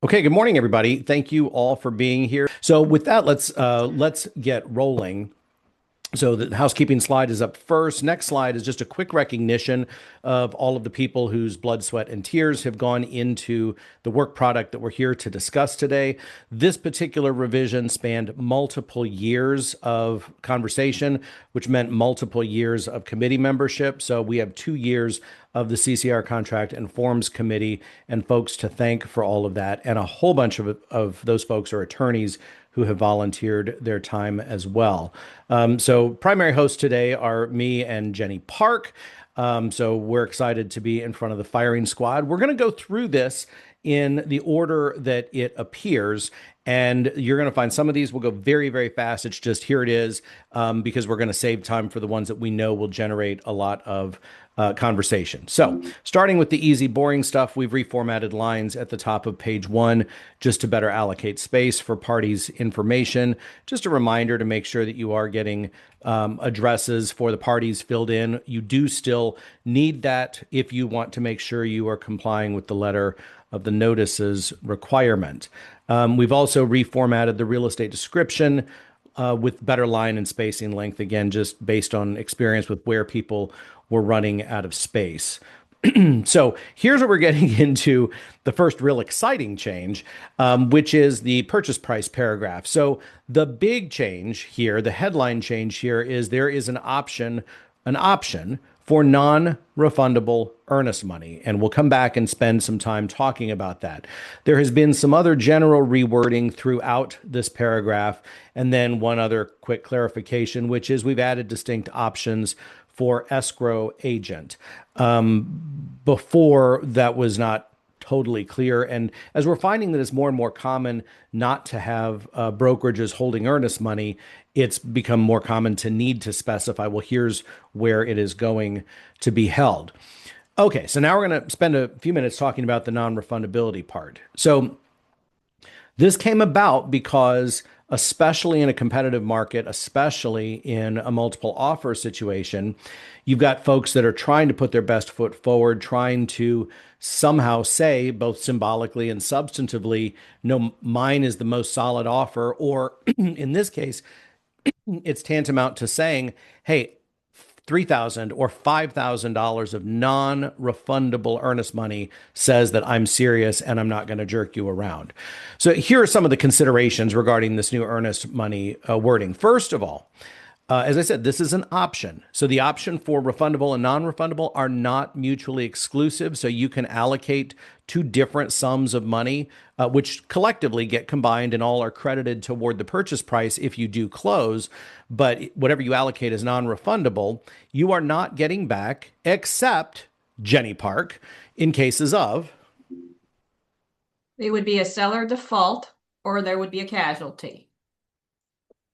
Okay, good morning, everybody. Thank you all for being here. So with that, let's get rolling. So the housekeeping slide is up first. Next slide is just a quick recognition of all of the people whose blood, sweat, and tears have gone into the work product that we're here to discuss today. This particular revision spanned multiple years of conversation, which meant multiple years of committee membership. So we have 2 years of the CCR contract and forms committee and folks to thank for all of that. And a whole bunch of those folks are attorneys who have volunteered their time as well. So primary hosts today are me and Jenny Park. So we're excited to be in front of the firing squad. We're going to go through this in the order that it appears. And you're going to find some of these will go very, very fast. It's just here it is, because we're going to save time for the ones that we know will generate a lot of conversation. So starting with the easy, boring stuff, we've reformatted lines at the top of page 1 just to better allocate space for parties' information. Just a reminder to make sure that you are getting addresses for the parties filled in. You do still need that if you want to make sure you are complying with the letter of the notices requirement. We've also reformatted the real estate description with better line and spacing length, again, just based on experience with where people were running out of space. So here's what we're getting into the first real exciting change, which is the purchase price paragraph. So the big change here, the headline change here is there is an option for non-refundable earnest money. And we'll come back and spend some time talking about that. There has been some other general rewording throughout this paragraph. And then one other quick clarification, which is we've added distinct options for escrow agent. Before that was not totally clear. And as we're finding that it's more and more common not to have brokerages holding earnest money, it's become more common to need to specify, well, here's where it is going to be held. Okay, so now we're going to spend a few minutes talking about the non-refundability part. So this came about because, especially in a competitive market, especially in a multiple offer situation, you've got folks that are trying to put their best foot forward, trying to somehow say, both symbolically and substantively, no, mine is the most solid offer. Or in this case, it's tantamount to saying, hey, $3,000 or $5,000 of non-refundable earnest money says that I'm serious and I'm not going to jerk you around. So here are some of the considerations regarding this new earnest money wording. First of all, as I said, this is an option. So the option for refundable and non-refundable are not mutually exclusive. So you can allocate two different sums of money, which collectively get combined and all are credited toward the purchase price if you do close. But whatever you allocate as non-refundable, you are not getting back, except Jenny Park, in cases of. It would be a seller default or there would be a casualty.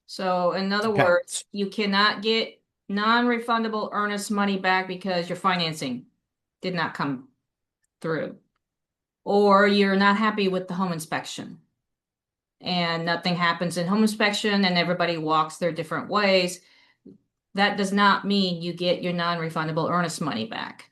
So in other words, you cannot get non-refundable earnest money back because your financing did not come through, or you're not happy with the home inspection and nothing happens in home inspection and everybody walks their different ways. That does not mean you get your non-refundable earnest money back.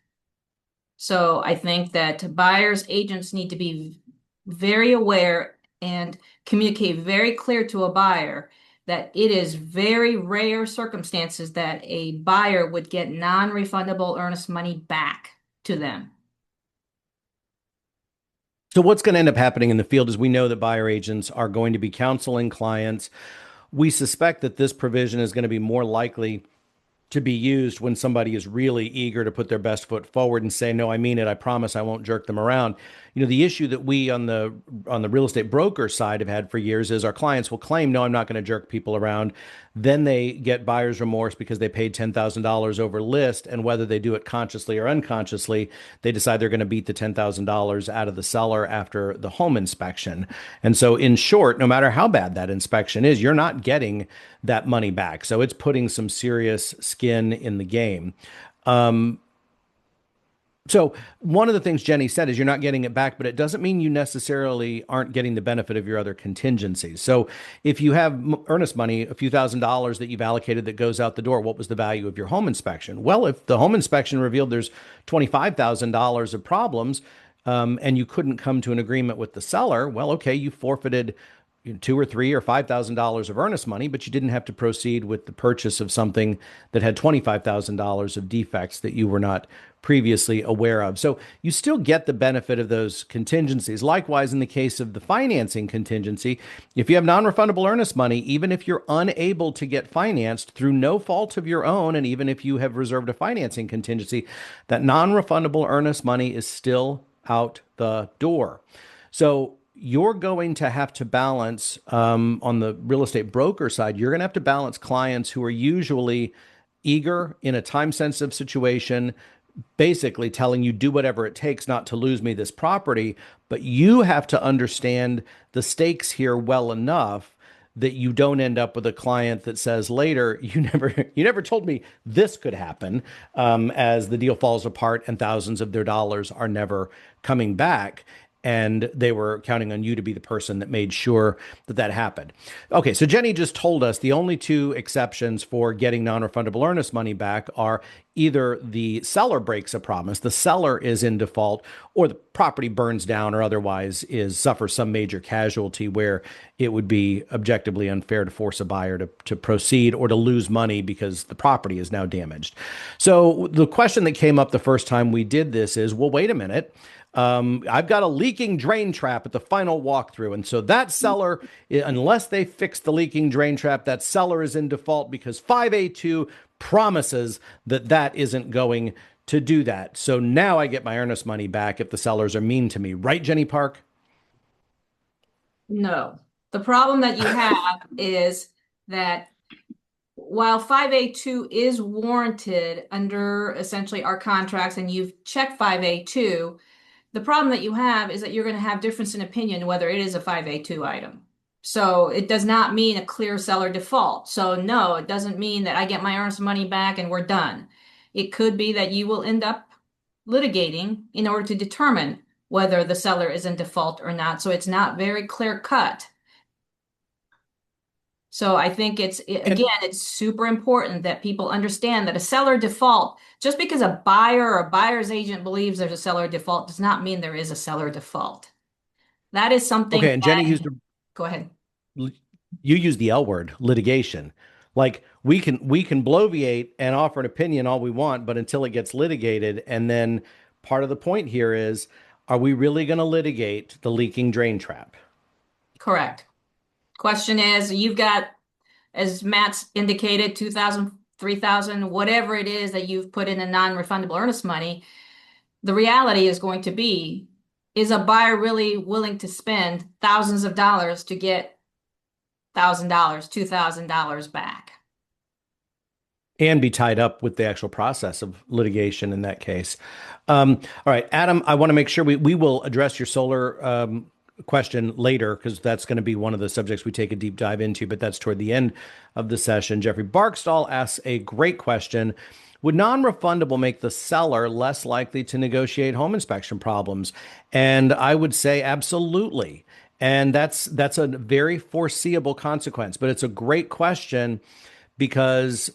So I think that buyers agents need to be very aware and communicate very clear to a buyer that it is very rare circumstances that a buyer would get non-refundable earnest money back to them. So what's going to end up happening in the field is we know that buyer agents are going to be counseling clients. We suspect that this provision is going to be more likely to be used when somebody is really eager to put their best foot forward and say, no, I mean it. I promise I won't jerk them around. You know, the issue that we on the real estate broker side have had for years is our clients will claim, no, I'm not going to jerk people around. Then they get buyer's remorse because they paid $10,000 over list. And whether they do it consciously or unconsciously, they decide they're going to beat the $10,000 out of the seller after the home inspection. And so in short, no matter how bad that inspection is, you're not getting that money back. So it's putting some serious skin in the game. So one of the things Jenny said is you're not getting it back, but it doesn't mean you necessarily aren't getting the benefit of your other contingencies. So if you have earnest money, a few $1,000s that you've allocated that goes out the door, what was the value of your home inspection? Well, if the home inspection revealed there's $25,000 of problems, and you couldn't come to an agreement with the seller, well, okay, you forfeited two or three or $5,000 of earnest money, but you didn't have to proceed with the purchase of something that had $25,000 of defects that you were not previously aware of. So you still get the benefit of those contingencies. Likewise, in the case of the financing contingency, if you have non-refundable earnest money, even if you're unable to get financed through no fault of your own, and even if you have reserved a financing contingency, that non-refundable earnest money is still out the door. So you're going to have to balance on the real estate broker side, you're going to have to balance clients who are usually eager in a time sensitive situation, basically telling you do whatever it takes not to lose me this property. But you have to understand the stakes here well enough that you don't end up with a client that says later, you never told me this could happen, as the deal falls apart and thousands of their dollars are never coming back. And they were counting on you to be the person that made sure that that happened. Okay, so Jenny just told us the only two exceptions for getting non-refundable earnest money back are either the seller breaks a promise, the seller is in default, or the property burns down or otherwise suffers some major casualty where it would be objectively unfair to force a buyer to proceed or to lose money because the property is now damaged. So the question that came up the first time we did this is, well, wait a minute. I've got a leaking drain trap at the final walkthrough. And so that seller, unless they fix the leaking drain trap, that seller is in default because 5A2 promises that that isn't going to do that. So now I get my earnest money back if the sellers are mean to me. Right, Jenny Park? No. The problem that you have is that while 5A2 is warranted under essentially our contracts and you've checked 5A2, the problem that you have is that you're going to have difference in opinion whether it is a 5A2 item. So it does not mean a clear seller default. So no, it doesn't mean that I get my earnest money back and we're done. It could be that you will end up litigating in order to determine whether the seller is in default or not. So it's not very clear cut. So I think it's super important that people understand that a seller default, just because a buyer or a buyer's agent believes there's a seller default, does not mean there is a seller default. That is something Okay, and Jenny go ahead. you used the L word, litigation. Like we can bloviate and offer an opinion all we want, but until it gets litigated, and then part of the point here is, are we really going to litigate the leaking drain trap? Correct. Question is, you've got, as Matt's indicated, 2,000, 3,000, whatever it is that you've put in a non-refundable earnest money. The reality is going to be, is a buyer really willing to spend thousands of dollars to get $1,000, $2,000 back? And be tied up with the actual process of litigation in that case. All right, Adam, I want to make sure we will address your solar question later, because that's going to be one of the subjects we take a deep dive into, but that's toward the end of the session. Jeffrey Barkstall asks a great question. Would non-refundable make the seller less likely to negotiate home inspection problems? And I would say absolutely. And that's a very foreseeable consequence, but it's a great question because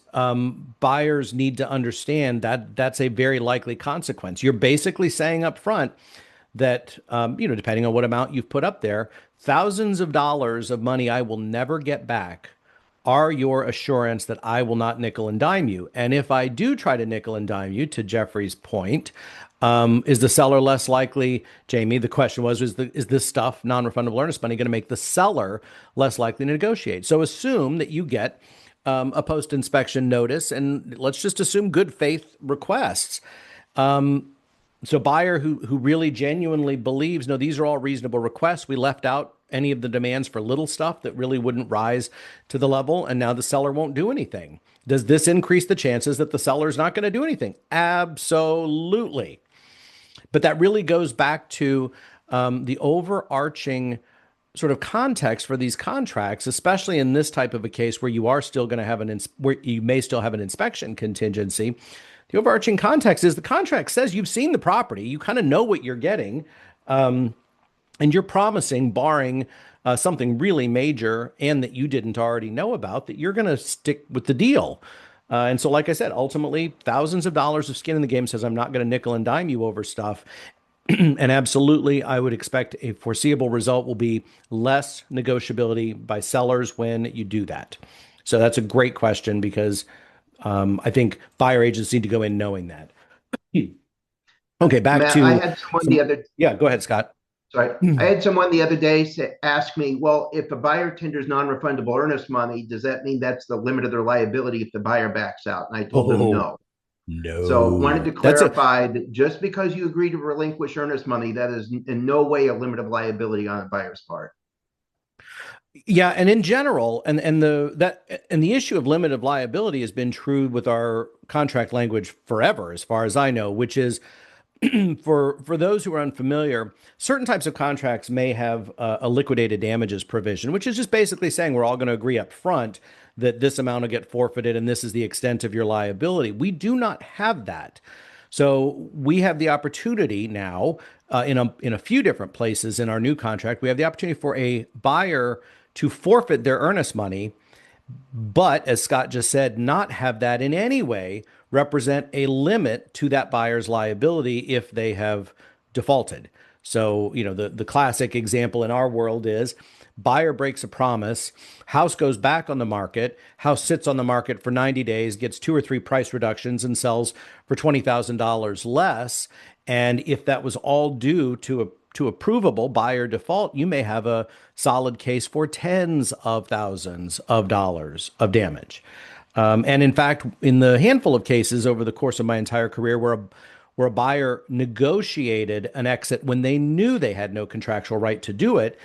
buyers need to understand that that's a very likely consequence. You're basically saying up front that, depending on what amount you've put up there, thousands of dollars of money I will never get back are your assurance that I will not nickel and dime you. And if I do try to nickel and dime you, to Jeffrey's point, is the seller less likely? Jamie, the question was, is this stuff, non-refundable earnest money, going to make the seller less likely to negotiate? So assume that you get a post-inspection notice, and let's just assume good faith requests. So buyer who really genuinely believes, no, these are all reasonable requests. We left out any of the demands for little stuff that really wouldn't rise to the level, and now the seller won't do anything. Does this increase the chances that the seller's not going to do anything? Absolutely. But that really goes back to the overarching sort of context for these contracts, especially in this type of a case where you are still going to have where you may still have an inspection contingency. The overarching context is the contract says you've seen the property, you kind of know what you're getting, and you're promising, barring something really major and that you didn't already know about, that you're going to stick with the deal. And so, like I said, ultimately, thousands of dollars of skin in the game says I'm not going to nickel and dime you over stuff. And absolutely, I would expect a foreseeable result will be less negotiability by sellers when you do that. So that's a great question because I think buyer agents need to go in knowing that. Okay, back Matt, I to had someone some. the other Yeah, go ahead, Scott. sorry, I had someone the other day ask me, well, if a buyer tenders non-refundable earnest money, does that mean that's the limit of their liability if the buyer backs out? And I told them Oh, no. So wanted to no. That's a clarify that just because you agree to relinquish earnest money, that is in no way a limit of liability on a buyer's part. Yeah, and in general, and the issue of limit of liability has been true with our contract language forever, as far as I know, which is for those who are unfamiliar, certain types of contracts may have a liquidated damages provision, which is just basically saying we're all going to agree up front that this amount will get forfeited and this is the extent of your liability. We do not have that. So we have the opportunity now in a few different places in our new contract. We have the opportunity for a buyer to forfeit their earnest money, but as Scott just said, not have that in any way represent a limit to that buyer's liability if they have defaulted. So, the classic example in our world is buyer breaks a promise, house goes back on the market, house sits on the market for 90 days, gets 2 or 3 price reductions and sells for $20,000 less. And if that was all due to a provable buyer default, you may have a solid case for tens of thousands of dollars of damage. And in fact, in the handful of cases over the course of my entire career where a buyer negotiated an exit when they knew they had no contractual right to do it,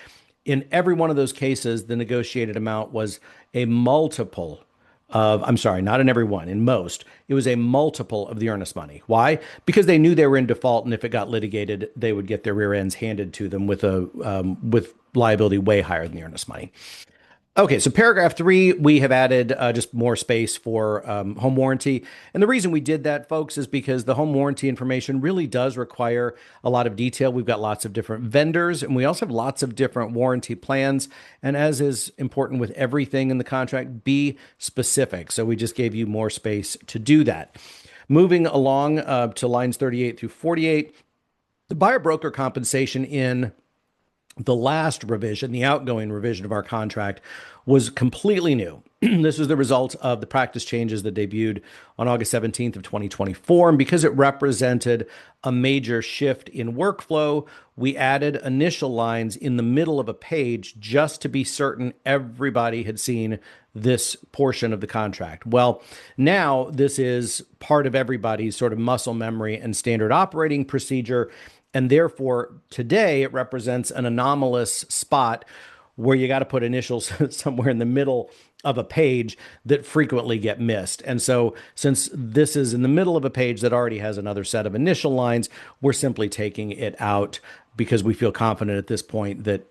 in every one of those cases, the negotiated amount was a multiple of, I'm sorry, not in every one, in most, it was a multiple of the earnest money. Why? Because they knew they were in default, and if it got litigated, they would get their rear ends handed to them with liability way higher than the earnest money. Okay, so paragraph 3, we have added just more space for home warranty. And the reason we did that, folks, is because the home warranty information really does require a lot of detail. We've got lots of different vendors, and we also have lots of different warranty plans. And as is important with everything in the contract, be specific. So we just gave you more space to do that. Moving along to lines 38 through 48, the buyer broker compensation in the last revision, the outgoing revision of our contract, was completely new. This was the result of the practice changes that debuted on August 17th of 2024. And because it represented a major shift in workflow, we added initial lines in the middle of a page just to be certain everybody had seen this portion of the contract. Well, now this is part of everybody's sort of muscle memory and standard operating procedure. And therefore, today it represents an anomalous spot where you got to put initials somewhere in the middle of a page that frequently get missed. And so since this is in the middle of a page that already has another set of initial lines, we're simply taking it out because we feel confident at this point that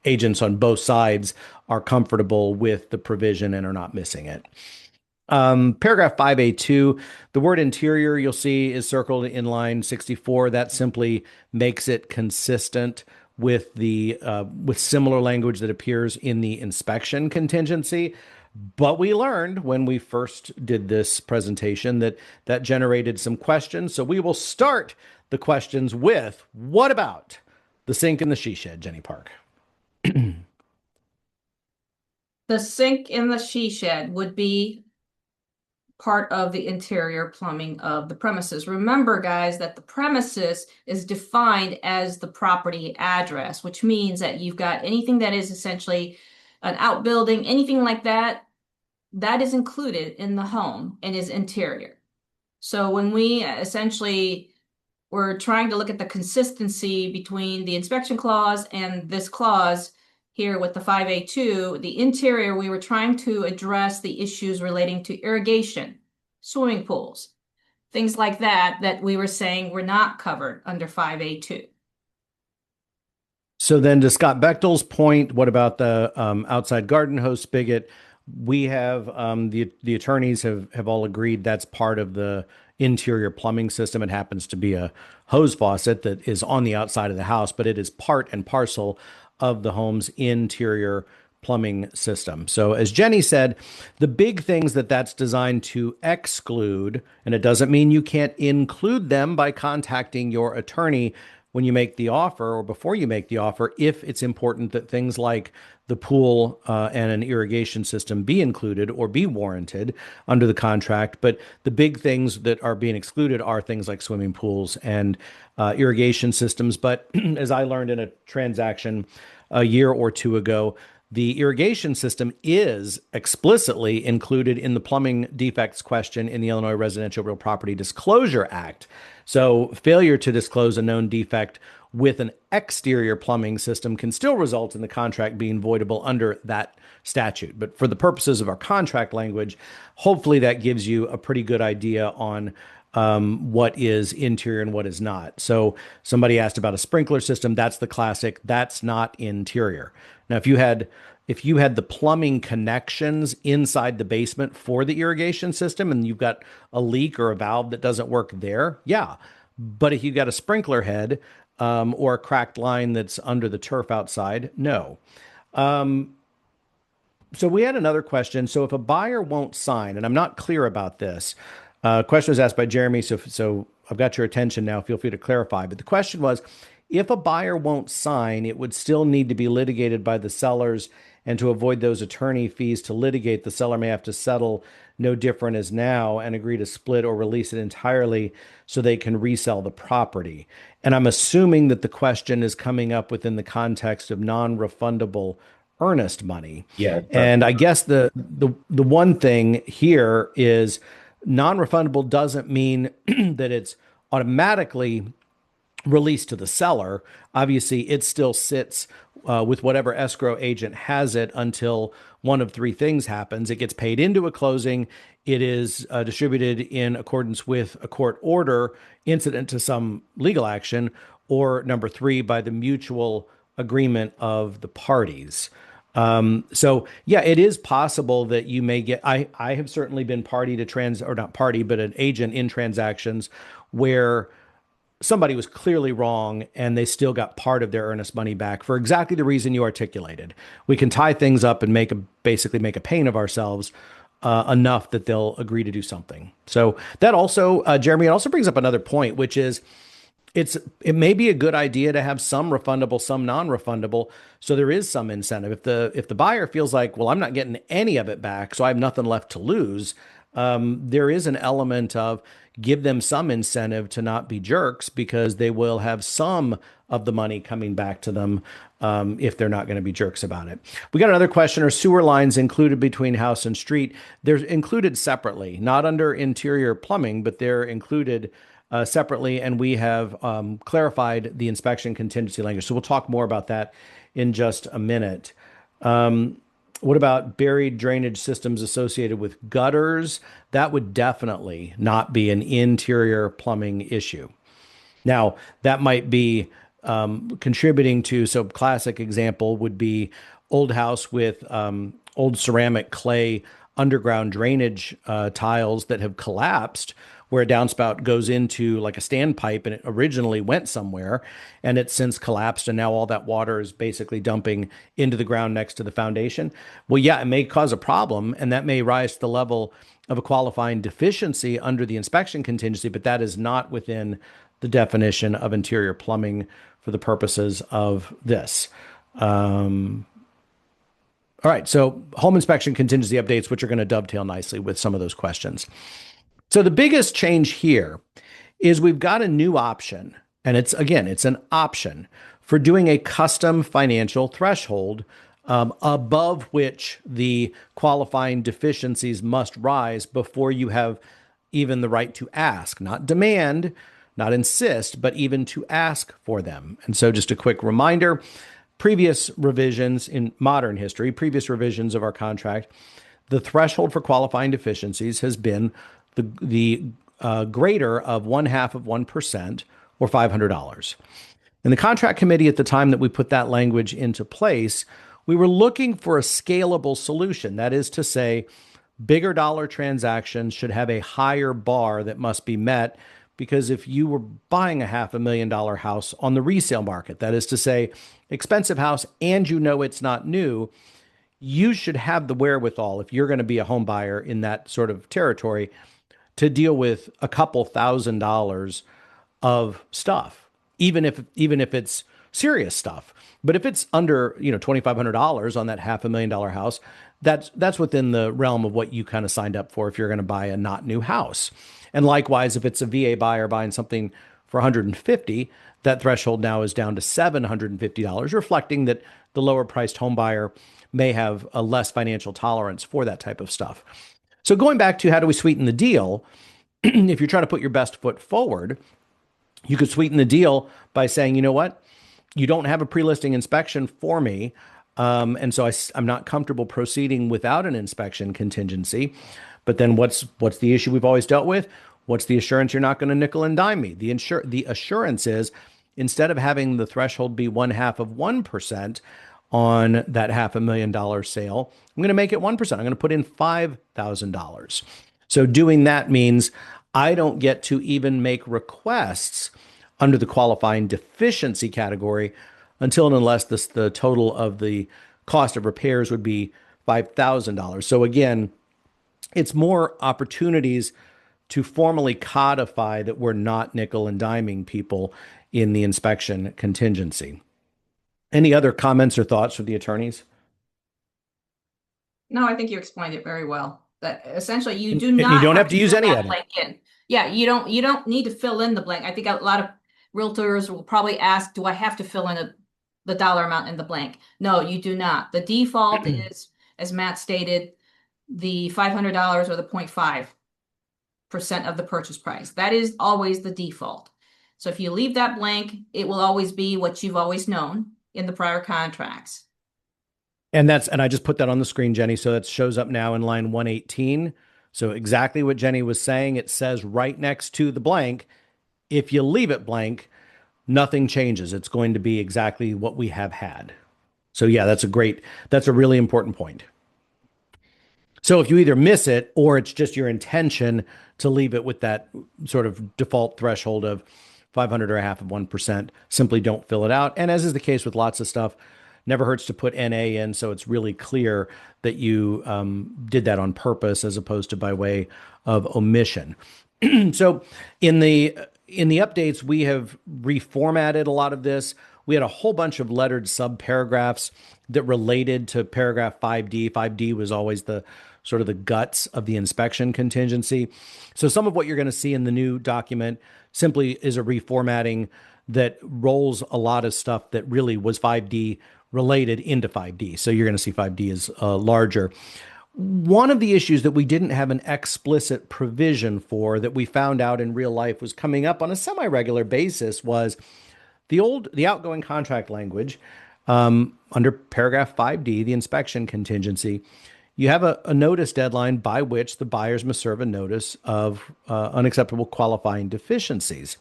agents on both sides are comfortable with the provision and are not missing it. Paragraph 5A2, the word interior you'll see is circled in line 64. That simply makes it consistent with with similar language that appears in the inspection contingency. But we learned when we first did this presentation that generated some questions. So we will start the questions with, what about the sink and the she shed, Jenny Park? The sink in the she shed would be part of the interior plumbing of the premises. Remember, guys, that the premises is defined as the property address, which means that you've got anything that is essentially an outbuilding, anything like that, that is included in the home and is interior. So when we essentially were trying to look at the consistency between the inspection clause and this clause here with the 5A2, the interior, we were trying to address the issues relating to irrigation, swimming pools, things like that we were saying were not covered under 5A2. So then to Scott Bechtel's point, what about the outside garden hose spigot? We have the attorneys have all agreed that's part of the interior plumbing system. It happens to be a hose faucet that is on the outside of the house, but it is part and parcel of the home's interior plumbing system. So as Jenny said, the big things that's designed to exclude, and it doesn't mean you can't include them by contacting your attorney, when you make the offer or before you make the offer, if it's important that things like the pool and an irrigation system be included or be warranted under the contract. But the big things that are being excluded are things like swimming pools and irrigation systems. But as I learned in a transaction a year or two ago, the irrigation system is explicitly included in the plumbing defects question in the Illinois Residential Real Property Disclosure Act. So failure to disclose a known defect with an exterior plumbing system can still result in the contract being voidable under that statute. But for the purposes of our contract language, hopefully that gives you a pretty good idea on what is interior and what is not. So somebody asked about a sprinkler system. That's the classic. That's not interior. Now, if you had the plumbing connections inside the basement for the irrigation system and you've got a leak or a valve that doesn't work there, yeah. But if you got a sprinkler head or a cracked line that's under the turf outside, no. So we had another question. So if a buyer won't sign, and I'm not clear about this, question was asked by Jeremy. So I've got your attention now. Feel free to clarify. But the question was, if a buyer won't sign, it would still need to be litigated by the sellers. And to avoid those attorney fees to litigate, the seller may have to settle no different as now and agree to split or release it entirely so they can resell the property. And I'm assuming that the question is coming up within the context of non-refundable earnest money. Yeah. And I guess the one thing here is non-refundable doesn't mean that it's automatically released to the seller. Obviously, it still sits with whatever escrow agent has it until one of three things happens. It gets paid into a closing. It is distributed in accordance with a court order incident to some legal action, or number three, by the mutual agreement of the parties. So yeah, it is possible that you may get, I have certainly been party to or not party, but an agent in transactions where somebody was clearly wrong and they still got part of their earnest money back for exactly the reason you articulated. We can tie things up and basically make a pain of ourselves enough that they'll agree to do something. So that also, Jeremy, it also brings up another point, which is it may be a good idea to have some refundable, some non-refundable. So there is some incentive. If the buyer feels like, well, I'm not getting any of it back, so I have nothing left to lose, there is an element of give them some incentive to not be jerks, because they will have some of the money coming back to them if they're not going to be jerks about it. We got another question. Are sewer lines included between house and street? They're included separately, not under interior plumbing, but they're included separately. And we have clarified the inspection contingency language. So we'll talk more about that in just a minute. What about buried drainage systems associated with gutters? That would definitely not be an interior plumbing issue. Now, that might be contributing to, so classic example would be old house with old ceramic clay underground drainage tiles that have collapsed, where a downspout goes into like a standpipe and it originally went somewhere and it's since collapsed. And now all that water is basically dumping into the ground next to the foundation. Well, yeah, it may cause a problem, and that may rise to the level of a qualifying deficiency under the inspection contingency, but that is not within the definition of interior plumbing for the purposes of this. All right. So home inspection contingency updates, which are going to dovetail nicely with some of those questions. So the biggest change here is we've got a new option, and it's an option for doing a custom financial threshold above which the qualifying deficiencies must rise before you have even the right to ask, not demand, not insist, but even to ask for them. And so just a quick reminder, previous revisions in modern history, previous revisions of our contract, the threshold for qualifying deficiencies has been the greater of 0.5% or $500. And the contract committee, at the time that we put that language into place, we were looking for a scalable solution. That is to say, bigger dollar transactions should have a higher bar that must be met, because if you were buying a $500,000 house on the resale market, that is to say, expensive house, and you know it's not new, you should have the wherewithal, if you're going to be a home buyer in that sort of territory, to deal with a couple $1,000s of stuff. even if it's serious stuff. But if it's under, $2,500 on that $500,000 house, that's within the realm of what you kind of signed up for if you're going to buy a not new house. And likewise, if it's a VA buyer buying something for 150, that threshold now is down to $750, reflecting that the lower priced home buyer may have a less financial tolerance for that type of stuff. So going back to how do we sweeten the deal, if you're trying to put your best foot forward, you could sweeten the deal by saying, you know what, you don't have a pre-listing inspection for me. And so I'm not comfortable proceeding without an inspection contingency. But then what's the issue we've always dealt with? What's the assurance you're not going to nickel and dime me? The assurance is, instead of having the threshold be 0.5% on that $500,000 sale, I'm going to make it 1%. I'm going to put in $5,000. So doing that means I don't get to even make requests under the qualifying deficiency category until and unless the total of the cost of repairs would be $5,000. So again, it's more opportunities to formally codify that we're not nickel and diming people in the inspection contingency. Any other comments or thoughts from the attorneys? No, I think you explained it very well. That essentially you do And not you don't have to use fill any that of it. blank in. Yeah, you don't need to fill in the blank. I think a lot of realtors will probably ask, do I have to fill in the dollar amount in the blank? No, you do not. The default is, as Matt stated, the $500 or the 0.5% of the purchase price. That is always the default. So if you leave that blank, it will always be what you've always known in the prior contracts. And I just put that on the screen, Jenny. So that shows up now in line 118. So exactly what Jenny was saying, it says right next to the blank, if you leave it blank, nothing changes. It's going to be exactly what we have had. So yeah, that's a really important point. So if you either miss it or it's just your intention to leave it with that sort of default threshold of 500 or a half of 1%, simply don't fill it out. And as is the case with lots of stuff, never hurts to put NA in, so it's really clear that you did that on purpose as opposed to by way of omission. So in the updates, we have reformatted a lot of this. We had a whole bunch of lettered subparagraphs that related to paragraph 5D. 5D was always the sort of the guts of the inspection contingency. So some of what you're going to see in the new document simply is a reformatting that rolls a lot of stuff that really was 5D related into 5D. So you're going to see 5D is larger. One of the issues that we didn't have an explicit provision for that we found out in real life was coming up on a semi-regular basis was the outgoing contract language under paragraph 5D, the inspection contingency. You have a notice deadline by which the buyers must serve a notice of unacceptable qualifying deficiencies.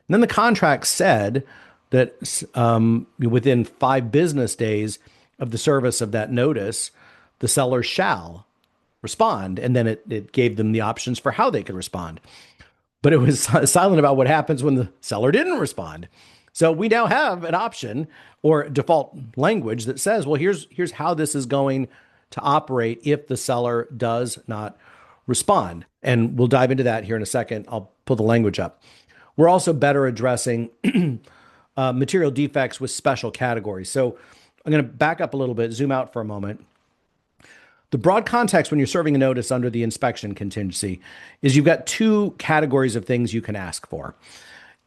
And then the contract said that within 5 business days of the service of that notice, the seller shall respond. And then it gave them the options for how they could respond. But it was silent about what happens when the seller didn't respond. So we now have an option or default language that says, well, here's how this is going to operate if the seller does not respond. And we'll dive into that here in a second. I'll pull the language up. We're also better addressing material defects with special categories. So I'm going to back up a little bit, zoom out for a moment. The broad context when you're serving a notice under the inspection contingency is you've got 2 categories of things you can ask for.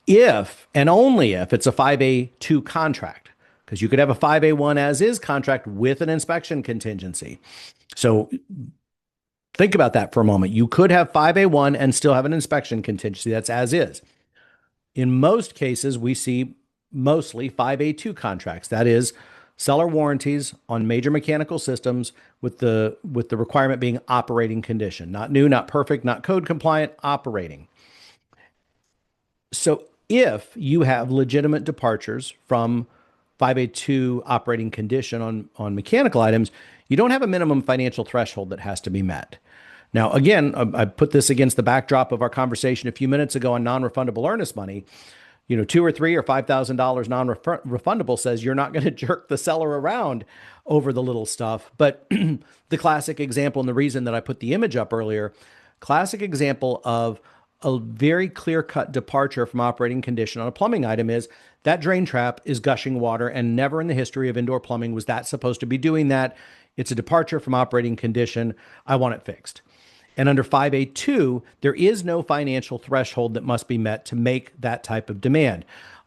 If and only if it's a 5A2 contract, because you could have a 5A1 as is contract with an inspection contingency. So think about that for a moment. You could have 5A1 and still have an inspection contingency. That's as is. In most cases, we see mostly 5A2 contracts. That is seller warranties on major mechanical systems with the requirement being operating condition, not new, not perfect, not code compliant, operating. So if you have legitimate departures from 5A2 operating condition on mechanical items, you don't have a minimum financial threshold that has to be met. Now, again, I put this against the backdrop of our conversation a few minutes ago on non-refundable earnest money. $2,000 or $3,000 or $5,000 non-refundable says you're not going to jerk the seller around over the little stuff. But the classic example, and the reason that I put the image up earlier, classic example of a very clear-cut departure from operating condition on a plumbing item is that drain trap is gushing water, and never in the history of indoor plumbing was that supposed to be doing that. It's a departure from operating condition. I want it fixed. And under 5A2, there is no financial threshold that must be met to make that type of demand.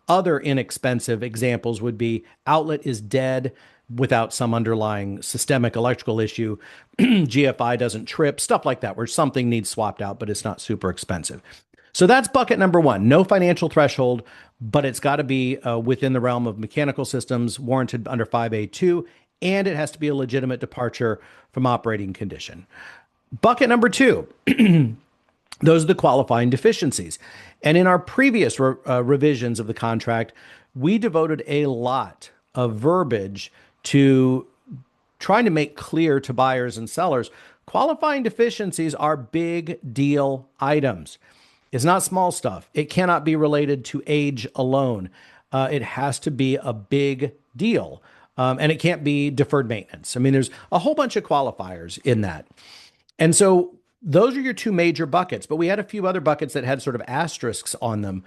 Other inexpensive examples would be outlet is dead without some underlying systemic electrical issue, GFI doesn't trip, stuff like that, where something needs swapped out, but it's not super expensive. So that's bucket number one, no financial threshold, but it's got to be within the realm of mechanical systems warranted under 5A2, and it has to be a legitimate departure from operating condition. Bucket number two, those are the qualifying deficiencies. And in our previous revisions of the contract, we devoted a lot of verbiage to trying to make clear to buyers and sellers, qualifying deficiencies are big deal items. It's not small stuff. It cannot be related to age alone. It has to be a big deal. And it can't be deferred maintenance. I mean, there's a whole bunch of qualifiers in that. And so those are your two major buckets, but we had a few other buckets that had sort of asterisks on them,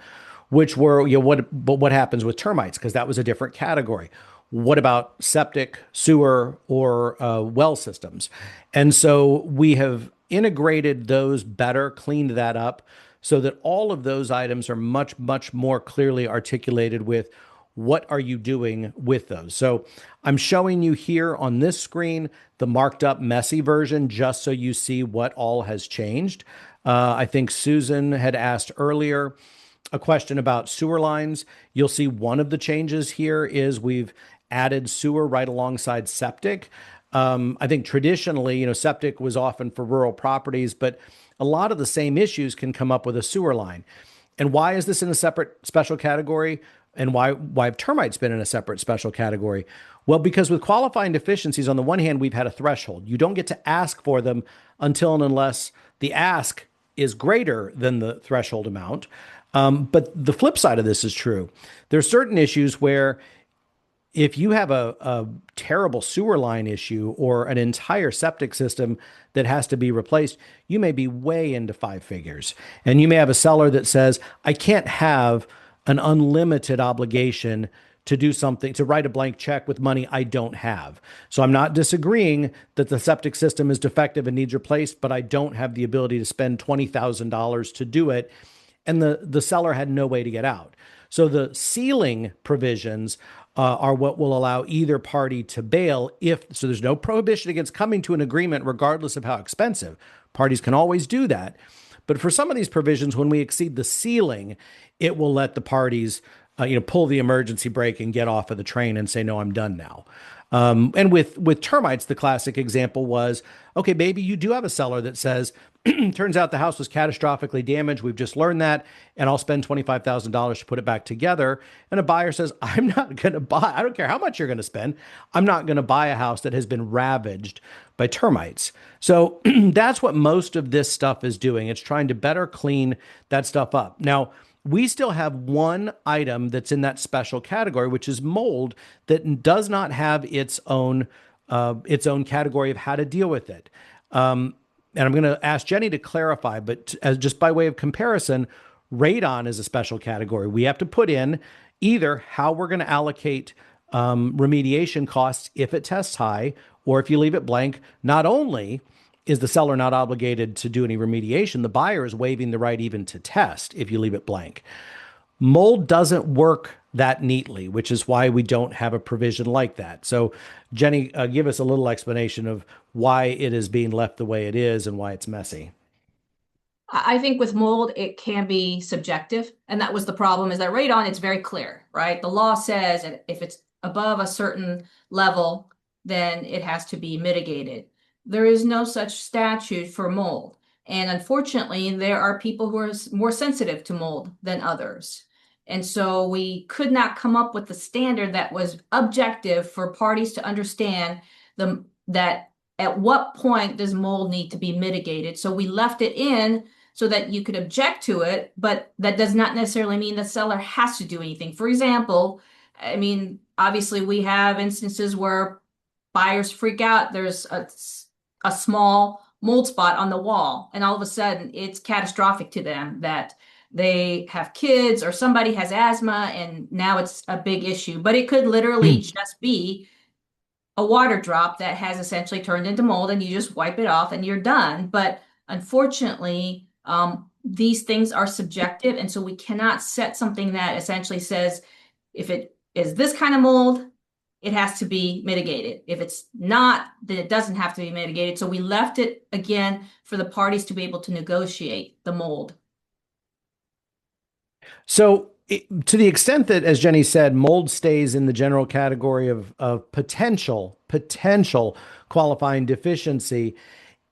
which were, what happens with termites? Because that was a different category. What about septic, sewer, or well systems? And so we have integrated those better, cleaned that up so that all of those items are much, much more clearly articulated with what are you doing with those. So I'm showing you here on this screen the marked up messy version just so you see what all has changed. I think Susan had asked earlier a question about sewer lines. You'll see one of the changes here is we've added sewer right alongside septic. I think traditionally, septic was often for rural properties, but a lot of the same issues can come up with a sewer line. And why is this in a separate special category? And why have termites been in a separate special category? Well, because with qualifying deficiencies, on the one hand, we've had a threshold. You don't get to ask for them until and unless the ask is greater than the threshold amount. But the flip side of this is true. There are certain issues where if you have a terrible sewer line issue or an entire septic system that has to be replaced, you may be way into five figures. And you may have a seller that says, I can't have an unlimited obligation to do something, to write a blank check with money I don't have. So I'm not disagreeing that the septic system is defective and needs replaced, but I don't have the ability to spend $20,000 to do it. And the seller had no way to get out. So the ceiling provisions are what will allow either party to bail so there's no prohibition against coming to an agreement regardless of how expensive. Parties can always do that. But for some of these provisions, when we exceed the ceiling, it will let the parties pull the emergency brake and get off of the train and say, no, I'm done now. And with termites, the classic example was, okay, maybe you do have a seller that says, turns out the house was catastrophically damaged. We've just learned that, and I'll spend $25,000 to put it back together. And a buyer says, I'm not going to buy, I don't care how much you're going to spend. I'm not going to buy a house that has been ravaged by termites. So that's what most of this stuff is doing. It's trying to better clean that stuff up. Now, we still have one item that's in that special category, which is mold, that does not have its own category of how to deal with it. And I'm going to ask Jenny to clarify, but as just by way of comparison, radon is a special category. We have to put in either how we're going to allocate remediation costs if it tests high, or if you leave it blank. Not only is the seller not obligated to do any remediation, the buyer is waiving the right even to test if you leave it blank. Mold doesn't work that neatly, which is why we don't have a provision like that. So Jenny, give us a little explanation of why it is being left the way it is and why it's messy. I think with mold, it can be subjective. And that was the problem, is that radon, it's very clear, right? The law says if it's above a certain level, then it has to be mitigated. There is no such statute for mold. And unfortunately, there are people who are more sensitive to mold than others. And so we could not come up with a standard that was objective for parties to understand that at what point does mold need to be mitigated. So we left it in so that you could object to it, but that does not necessarily mean the seller has to do anything. For example, I mean, obviously we have instances where buyers freak out. There's a small mold spot on the wall, and all of a sudden it's catastrophic to them that they have kids or somebody has asthma and now it's a big issue. But it could literally just be a water drop that has essentially turned into mold, and you just wipe it off and you're done. But unfortunately, these things are subjective, and so we cannot set something that essentially says if it is this kind of mold, it has to be mitigated. If it's not, then it doesn't have to be mitigated. So we left it again for the parties to be able to negotiate the mold. So to the extent that, as Jenny said, mold stays in the general category of potential qualifying deficiency,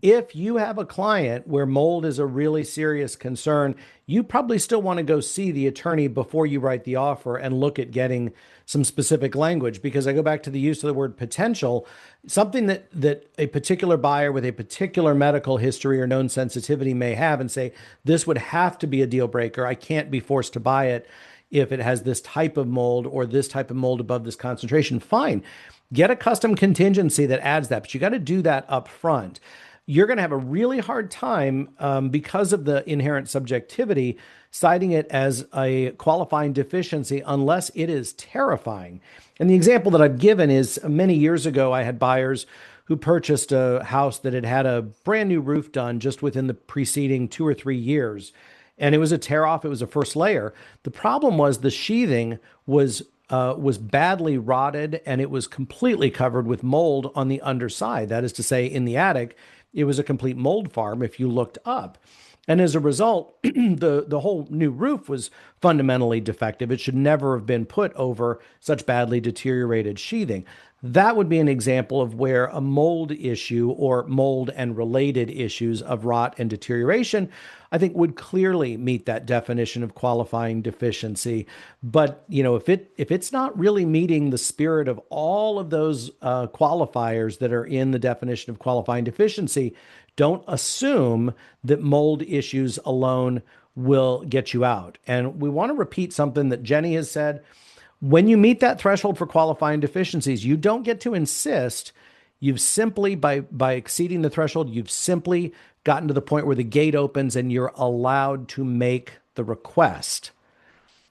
if you have a client where mold is a really serious concern, you probably still want to go see the attorney before you write the offer and look at getting some specific language, because I go back to the use of the word potential, something that a particular buyer with a particular medical history or known sensitivity may have and say, this would have to be a deal breaker. I can't be forced to buy it if it has this type of mold or this type of mold above this concentration. Fine. Get a custom contingency that adds that, but you got to do that up front. You're going to have a really hard time because of the inherent subjectivity, citing it as a qualifying deficiency unless it is terrifying. And the example that I've given is many years ago, I had buyers who purchased a house that had had a brand new roof done just within the preceding 2 or 3 years. And it was a tear off. It was a first layer. The problem was the sheathing was badly rotted, and it was completely covered with mold on the underside. That is to say, in the attic, it was a complete mold farm if you looked up. And as a result, the whole new roof was fundamentally defective. It should never have been put over such badly deteriorated sheathing. That would be an example of where a mold issue or mold and related issues of rot and deterioration, I think, would clearly meet that definition of qualifying deficiency. But, if it's not really meeting the spirit of all of those qualifiers that are in the definition of qualifying deficiency, don't assume that mold issues alone will get you out. And we want to repeat something that Jenny has said. When you meet that threshold for qualifying deficiencies, you don't get to insist. You've simply, by exceeding the threshold, you've simply gotten to the point where the gate opens and you're allowed to make the request.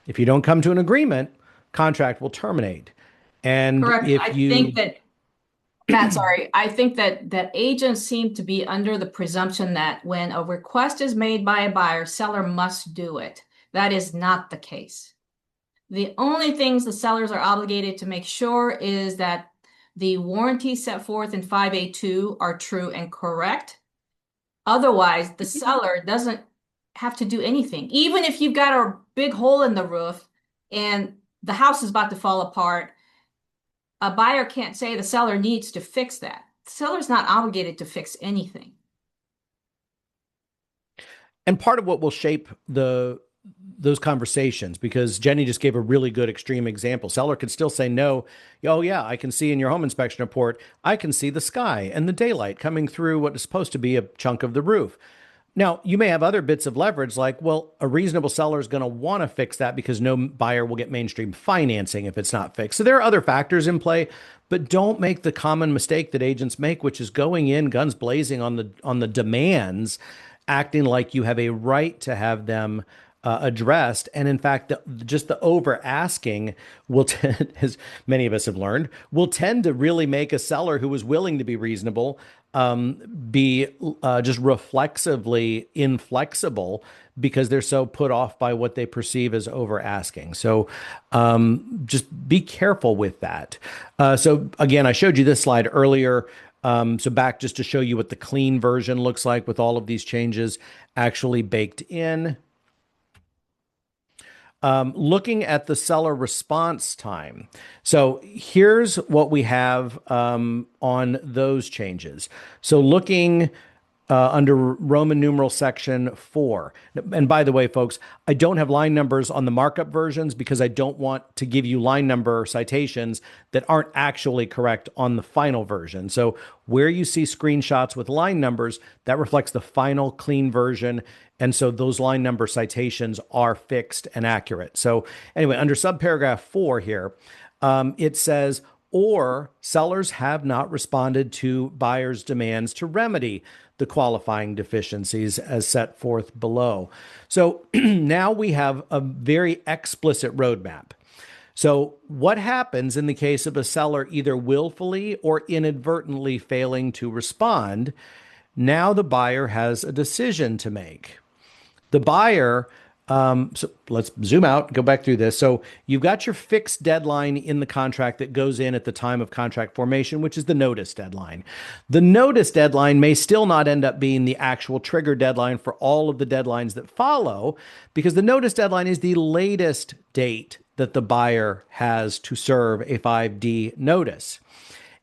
If you don't come to an agreement, contract will terminate. And correct. if I you think that Matt, sorry. I think that agents seem to be under the presumption that when a request is made by a buyer, seller must do it. That is not the case. The only things the sellers are obligated to make sure is that the warranties set forth in 5A2 are true and correct. Otherwise, the seller doesn't have to do anything. Even if you've got a big hole in the roof and the house is about to fall apart, a buyer can't say the seller needs to fix that. The seller's not obligated to fix anything. And part of what will shape those conversations, because Jenny just gave a really good extreme example. Seller could still say no. Oh yeah, I can see in your home inspection report, I can see the sky and the daylight coming through what is supposed to be a chunk of the roof. Now, you may have other bits of leverage like, well, a reasonable seller is going to want to fix that because no buyer will get mainstream financing if it's not fixed. So there are other factors in play, but don't make the common mistake that agents make, which is going in guns blazing on the demands, acting like you have a right to have them addressed. And in fact, just the over asking will tend, as many of us have learned, will tend to really make a seller who is willing to be reasonable be just reflexively inflexible because they're so put off by what they perceive as over asking. So just be careful with that. So again, I showed you this slide earlier. So back just to show you what the clean version looks like with all of these changes actually baked in. Looking at the seller response time. So here's what we have on those changes. So looking under Roman numeral section 4. And by the way, folks, I don't have line numbers on the markup versions because I don't want to give you line number citations that aren't actually correct on the final version. So where you see screenshots with line numbers, that reflects the final clean version. And so those line number citations are fixed and accurate. So anyway, under subparagraph 4 here, it says or sellers have not responded to buyers' demands to remedy the qualifying deficiencies as set forth below. So now we have a very explicit roadmap. So what happens in the case of a seller either willfully or inadvertently failing to respond? Now the buyer has a decision to make. The buyer, so let's zoom out, go back through this. So you've got your fixed deadline in the contract that goes in at the time of contract formation, which is the notice deadline. The notice deadline may still not end up being the actual trigger deadline for all of the deadlines that follow, because the notice deadline is the latest date that the buyer has to serve a 5D notice.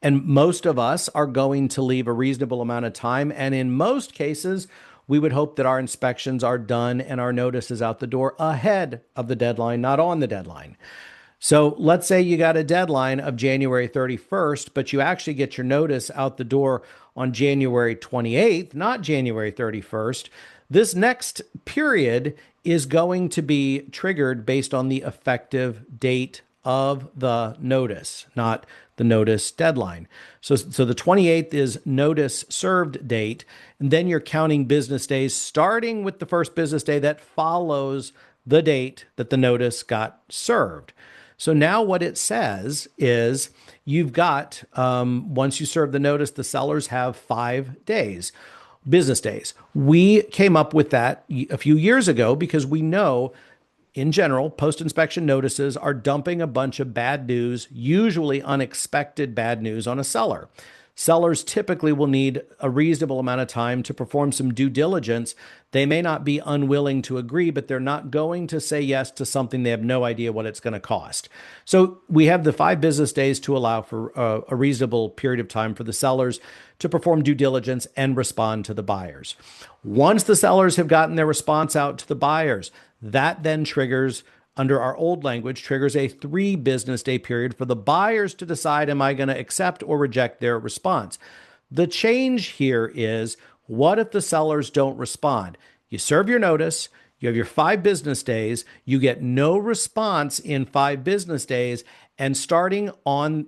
And most of us are going to leave a reasonable amount of time. And in most cases, we would hope that our inspections are done and our notice is out the door ahead of the deadline, not on the deadline. So let's say you got a deadline of January 31st, but you actually get your notice out the door on January 28th, not January 31st. This next period is going to be triggered based on the effective date of the notice, not the notice deadline. So the 28th is notice served date, and then you're counting business days starting with the first business day that follows the date that the notice got served. So now what it says is you've got, once you serve the notice, the sellers have 5 days. Business days. We came up with that a few years ago because we know, in general, post-inspection notices are dumping a bunch of bad news, usually unexpected bad news, on a seller. Sellers typically will need a reasonable amount of time to perform some due diligence. They may not be unwilling to agree, but they're not going to say yes to something they have no idea what it's going to cost. So we have the 5 business days to allow for a reasonable period of time for the sellers to perform due diligence and respond to the buyers. Once the sellers have gotten their response out to the buyers, that then triggers, under our old language, triggers a 3 business day period for the buyers to decide, am I going to accept or reject their response? The change here is, what if the sellers don't respond? You serve your notice, you have your 5 business days, you get no response in 5 business days, and starting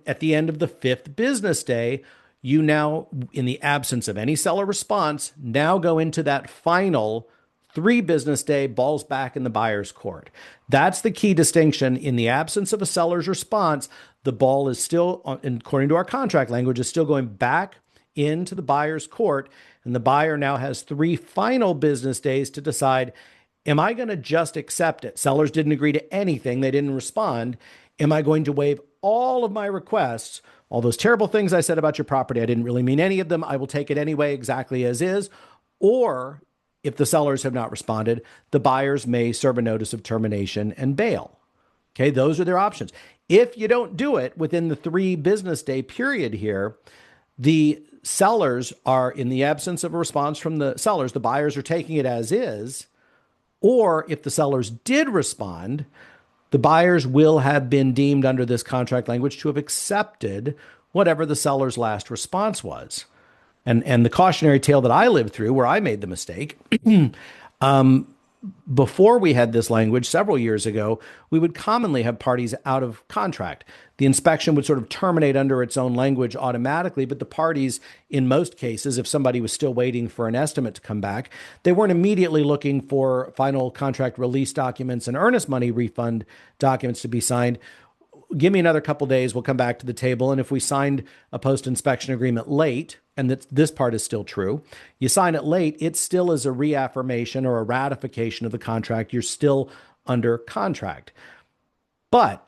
at the end of the 5th business day, you now, in the absence of any seller response, now go into that final 3 business day, balls back in the buyer's court. That's the key distinction. In the absence of a seller's response, the ball is still, according to our contract language, is still going back into the buyer's court, and the buyer now has 3 final business days to decide, am I going to just accept it? Sellers didn't agree to anything. They didn't respond. Am I going to waive all of my requests? All those terrible things I said about your property, I didn't really mean any of them. I will take it anyway, exactly as is. Or if the sellers have not responded, the buyers may serve a notice of termination and bail. Okay, those are their options. If you don't do it within the 3 business day period here, the sellers are, in the absence of a response from the sellers, the buyers are taking it as is. Or if the sellers did respond, the buyers will have been deemed under this contract language to have accepted whatever the seller's last response was. And the cautionary tale that I lived through, where I made the mistake, before we had this language several years ago, we would commonly have parties out of contract. The inspection would sort of terminate under its own language automatically, but the parties, in most cases, if somebody was still waiting for an estimate to come back, they weren't immediately looking for final contract release documents and earnest money refund documents to be signed. Give me another couple days, we'll come back to the table. And if we signed a post-inspection agreement late, and this part is still true, you sign it late, it still is a reaffirmation or a ratification of the contract. You're still under contract. But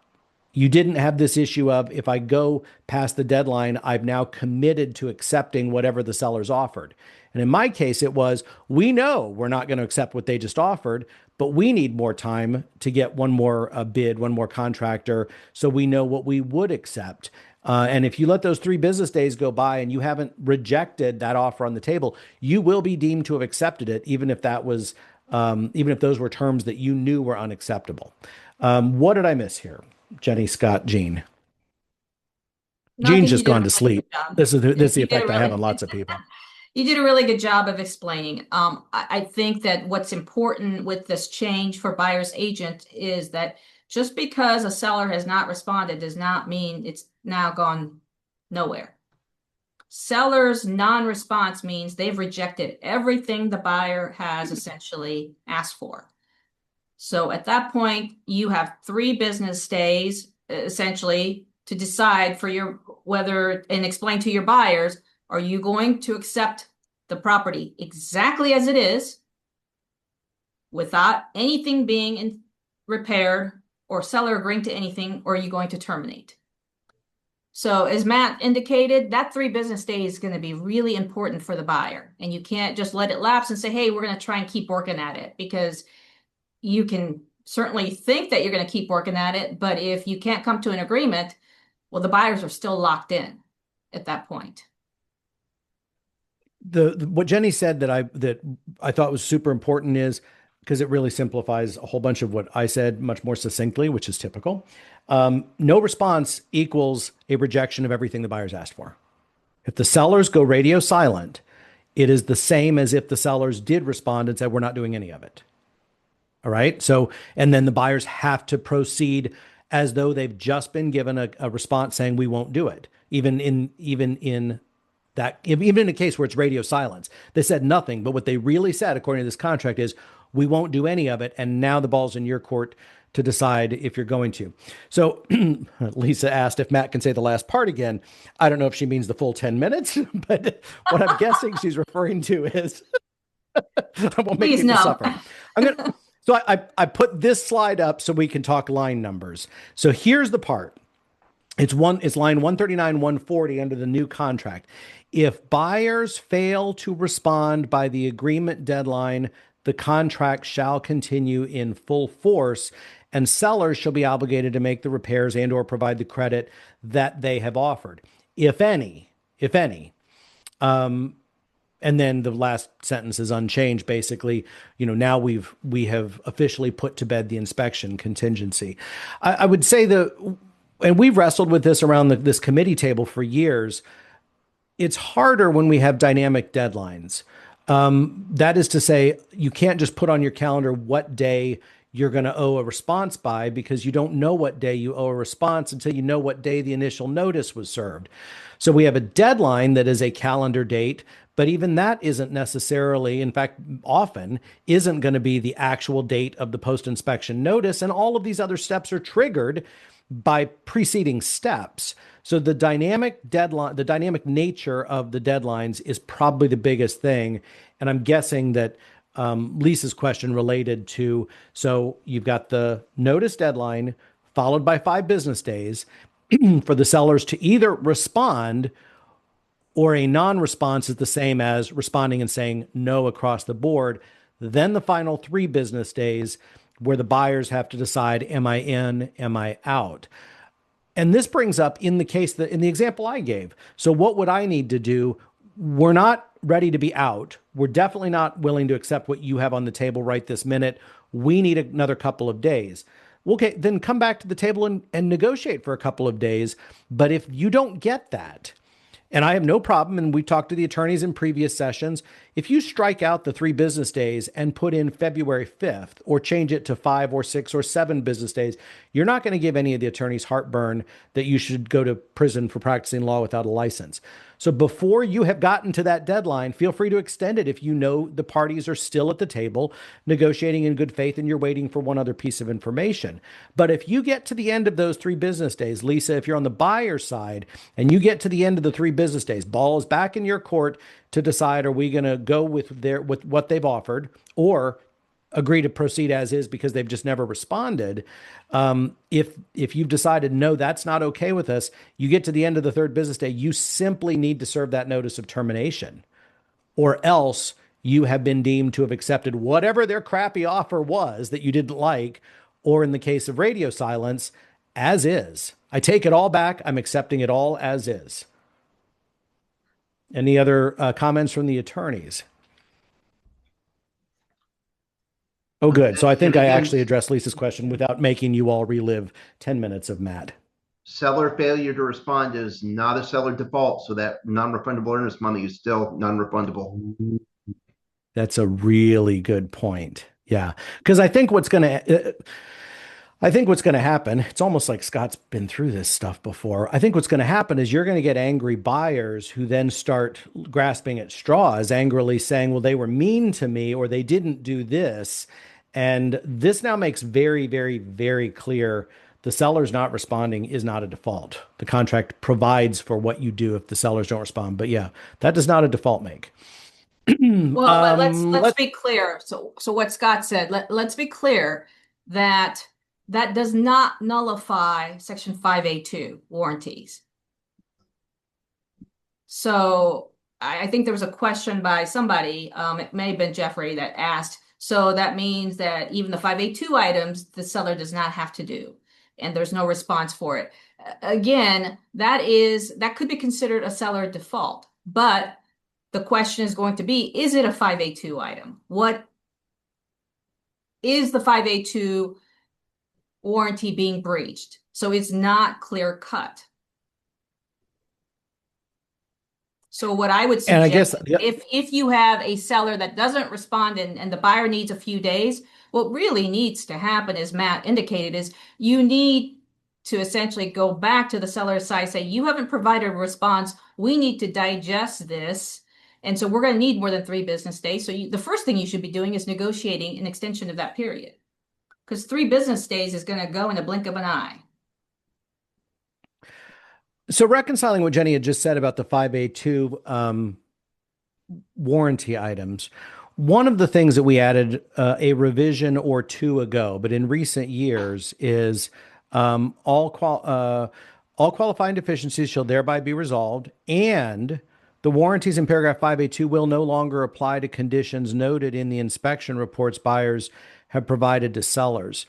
you didn't have this issue of, if I go past the deadline, I've now committed to accepting whatever the sellers offered. And in my case, it was, we know we're not going to accept what they just offered, but we need more time to get one more bid, one more contractor, so we know what we would accept. And if you let those 3 business days go by and you haven't rejected that offer on the table, you will be deemed to have accepted it, even if that was, even if those were terms that you knew were unacceptable. What did I miss here? Jenny, Scott, Jean. Jean's just gone to sleep. This is the effect I have on lots of people. You did a really good job of explaining. I think that what's important with this change for buyer's agent is that just because a seller has not responded does not mean it's now gone nowhere. Seller's non-response means they've rejected everything the buyer has essentially asked for. So at that point, you have 3 business days essentially to decide for whether and explain to your buyers, are you going to accept the property exactly as it is without anything being repaired or seller agreeing to anything, or are you going to terminate? So as Matt indicated, that 3 business days is going to be really important for the buyer. And you can't just let it lapse and say, hey, we're going to try and keep working at it, because you can certainly think that you're going to keep working at it. But if you can't come to an agreement, well, the buyers are still locked in at that point. What Jenny said that I thought was super important is, because it really simplifies a whole bunch of what I said much more succinctly, which is typical. No response equals a rejection of everything the buyers asked for. If the sellers go radio silent, it is the same as if the sellers did respond and said, we're not doing any of it. All right. So, and then the buyers have to proceed as though they've just been given a response saying we won't do it. Even in a case where it's radio silence, they said nothing, but what they really said, according to this contract, is we won't do any of it. And now the ball's in your court to decide if you're going to. So Lisa asked if Matt can say the last part again. I don't know if she means the full 10 minutes, but what I'm guessing she's referring to is, I won't make people suffer. So I put this slide up so we can talk line numbers. So here's the part. It's line 139, 140 under the new contract. If buyers fail to respond by the agreement deadline, the contract shall continue in full force, and sellers shall be obligated to make the repairs and or provide the credit that they have offered, if any. And then the last sentence is unchanged. Basically, now we have officially put to bed the inspection contingency. I would say and we've wrestled with this around this committee table for years. It's harder when we have dynamic deadlines. That is to say, you can't just put on your calendar what day you're going to owe a response by, because you don't know what day you owe a response until you know what day the initial notice was served. So we have a deadline that is a calendar date, but even that isn't necessarily, in fact, often isn't going to be the actual date of the post-inspection notice. And all of these other steps are triggered by preceding steps. So the dynamic nature of the deadlines is probably the biggest thing. And I'm guessing that Lisa's question related to, so you've got the notice deadline followed by 5 business days for the sellers to either respond, or a non-response is the same as responding and saying no across the board. Then the final 3 business days where the buyers have to decide, am I in, am I out? And this brings up in the example I gave. So what would I need to do? We're not ready to be out. We're definitely not willing to accept what you have on the table right this minute. We need another couple of days. Okay, then come back to the table and negotiate for a couple of days. But if you don't get that, and I have no problem, and we talked to the attorneys in previous sessions, if you strike out the 3 business days and put in February 5th, or change it to 5 or 6 or 7 business days, you're not going to give any of the attorneys heartburn that you should go to prison for practicing law without a license. So before you have gotten to that deadline, feel free to extend it if you know the parties are still at the table negotiating in good faith and you're waiting for one other piece of information. But if you get to the end of those 3 business days, Lisa, if you're on the buyer side and you get to the end of the 3 business days, ball is back in your court to decide, are we going to go with what they've offered, or agree to proceed as is because they've just never responded. If you've decided, no, that's not okay with us, you get to the end of the 3rd business day, you simply need to serve that notice of termination, or else you have been deemed to have accepted whatever their crappy offer was that you didn't like, or in the case of radio silence, as is. I take it all back. I'm accepting it all as is. Any other comments from the attorneys? Oh, good. So I think I actually addressed Lisa's question without making you all relive 10 minutes of Matt. Seller failure to respond is not a seller default, so that non-refundable earnest money is still non-refundable. That's a really good point. Yeah, because I think I think what's going to happen, it's almost like Scott's been through this stuff before. I think what's going to happen is you're going to get angry buyers who then start grasping at straws, angrily saying, well, they were mean to me or they didn't do this. And this now makes very, very, very clear the seller's not responding is not a default. The contract provides for what you do if the sellers don't respond. But yeah, that does not a default make. Well, but let's be clear. So what Scott said, let's be clear that that does not nullify Section 5A2 warranties. So I think there was a question by somebody, it may have been Jeffrey, that asked, so that means that even the 5A2 items, the seller does not have to do, and there's no response for it. Again, that could be considered a seller default, but the question is going to be, is it a 5A2 item? What is the 5A2 warranty being breached? So it's not clear cut. So what I would suggest, and I guess, yep. if you have a seller that doesn't respond and the buyer needs a few days, what really needs to happen, as Matt indicated, is you need to essentially go back to the seller's side, say, you haven't provided a response. We need to digest this. And so we're going to need more than 3 business days. So the first thing you should be doing is negotiating an extension of that period, because 3 business days is going to go in a blink of an eye. So reconciling what Jenny had just said about the 5A2 warranty items, one of the things that we added a revision or 2 ago, but in recent years, is all qualifying deficiencies shall thereby be resolved, and the warranties in paragraph 5A2 will no longer apply to conditions noted in the inspection reports buyers have provided to sellers.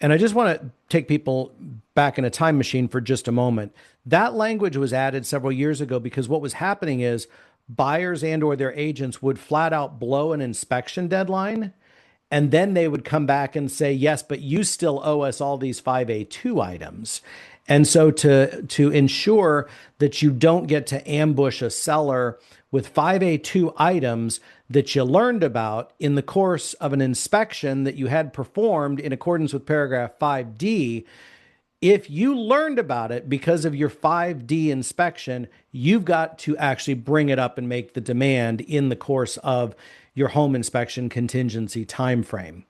And I just want to take people back in a time machine for just a moment. That language was added several years ago because what was happening is buyers and or their agents would flat out blow an inspection deadline, and then they would come back and say, yes, but you still owe us all these 5A2 items. And so to ensure that you don't get to ambush a seller with 5A2 items that you learned about in the course of an inspection that you had performed in accordance with paragraph 5D, if you learned about it because of your 5D inspection, you've got to actually bring it up and make the demand in the course of your home inspection contingency timeframe.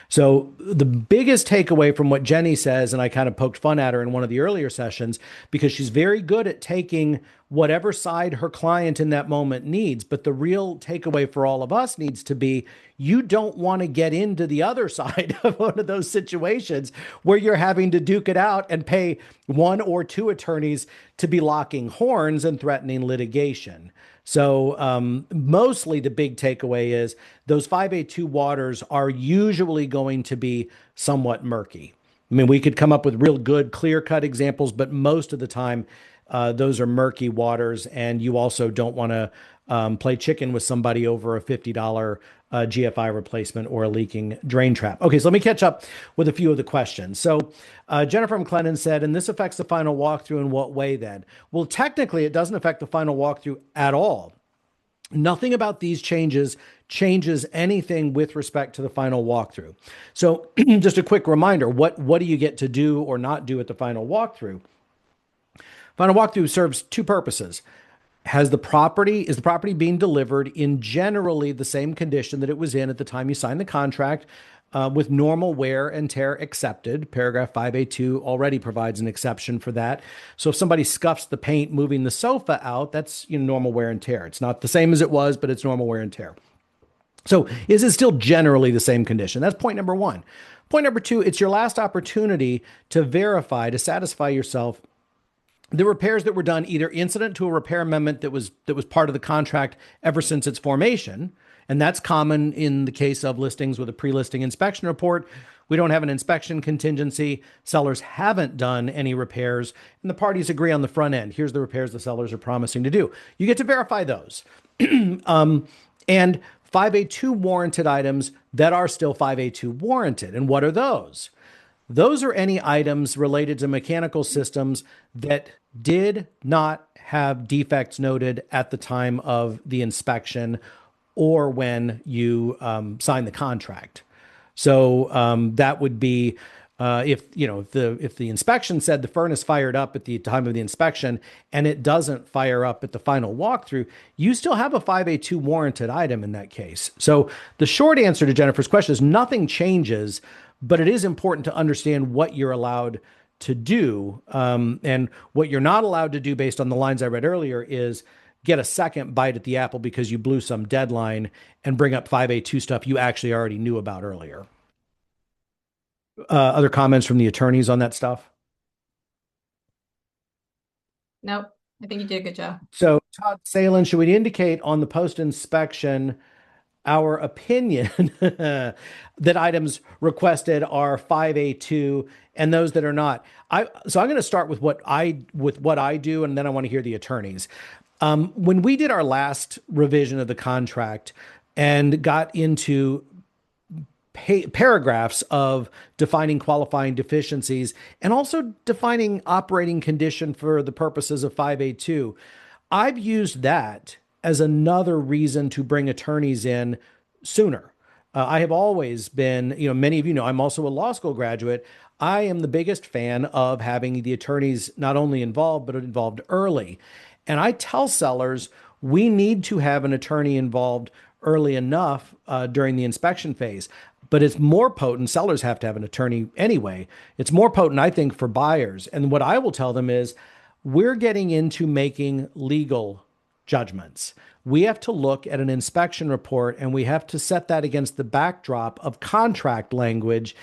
So the biggest takeaway from what Jenny says, and I kind of poked fun at her in one of the earlier sessions, because she's very good at taking whatever side her client in that moment needs. But the real takeaway for all of us needs to be, you don't want to get into the other side of one of those situations where you're having to duke it out and pay 1 or 2 attorneys to be locking horns and threatening litigation. So mostly the big takeaway is those 5A2 waters are usually going to be somewhat murky. I mean, we could come up with real good clear-cut examples, but most of the time those are murky waters, and you also don't want to play chicken with somebody over a $50 GFI replacement or a leaking drain trap. Okay, so let me catch up with a few of the questions. So Jennifer McLennan said, and this affects the final walkthrough in what way then? Well, technically, it doesn't affect the final walkthrough at all. Nothing about these changes anything with respect to the final walkthrough. So just a quick reminder, what do you get to do or not do at the final walkthrough? Final walkthrough serves 2 purposes. Is the property being delivered in generally the same condition that it was in at the time you signed the contract, with normal wear and tear accepted? Paragraph 5A2 already provides an exception for that. So if somebody scuffs the paint moving the sofa out, that's normal wear and tear. It's not the same as it was, but it's normal wear and tear. So is it still generally the same condition? That's point number 1. Point number 2, it's your last opportunity to verify, to satisfy yourself the repairs that were done either incident to a repair amendment that was part of the contract ever since its formation. And that's common in the case of listings with a pre-listing inspection report. We don't have an inspection contingency. Sellers haven't done any repairs, and the parties agree on the front end. Here's the repairs the sellers are promising to do. You get to verify those. And 5A2 warranted items that are still 5A2 warranted. And what are those? Those are any items related to mechanical systems that did not have defects noted at the time of the inspection or when you sign the contract. So that would be If the inspection said the furnace fired up at the time of the inspection and it doesn't fire up at the final walkthrough, you still have a 5A2 warranted item in that case. So the short answer to Jennifer's question is nothing changes, but it is important to understand what you're allowed to do. And what you're not allowed to do based on the lines I read earlier is get a second bite at the apple because you blew some deadline and bring up 5A2 stuff you actually already knew about earlier. Other comments from the attorneys on that stuff? Nope. I think you did a good job. So, Todd Salen, should we indicate on the post-inspection our opinion that items requested are 5A2 and those that are not? So I'm going to start with what I do, and then I want to hear the attorneys. When we did our last revision of the contract and got into paragraphs of defining qualifying deficiencies and also defining operating condition for the purposes of 5A2, I've used that as another reason to bring attorneys in sooner. I have always been, many of you know, I'm also a law school graduate. I am the biggest fan of having the attorneys not only involved, but involved early. And I tell sellers, we need to have an attorney involved early enough during the inspection phase. But it's more potent. Sellers have to have an attorney anyway. It's more potent, I think, for buyers. And what I will tell them is we're getting into making legal judgments. We have to look at an inspection report and we have to set that against the backdrop of contract language.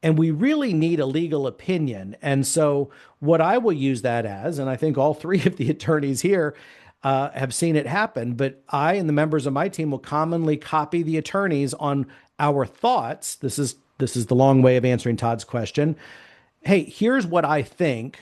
And we really need a legal opinion. And so what I will use that as, and I think all three of the attorneys here have seen it happen, but I and the members of my team will commonly copy the attorneys on our thoughts. This is the long way of answering Todd's question. Hey, here's what I think.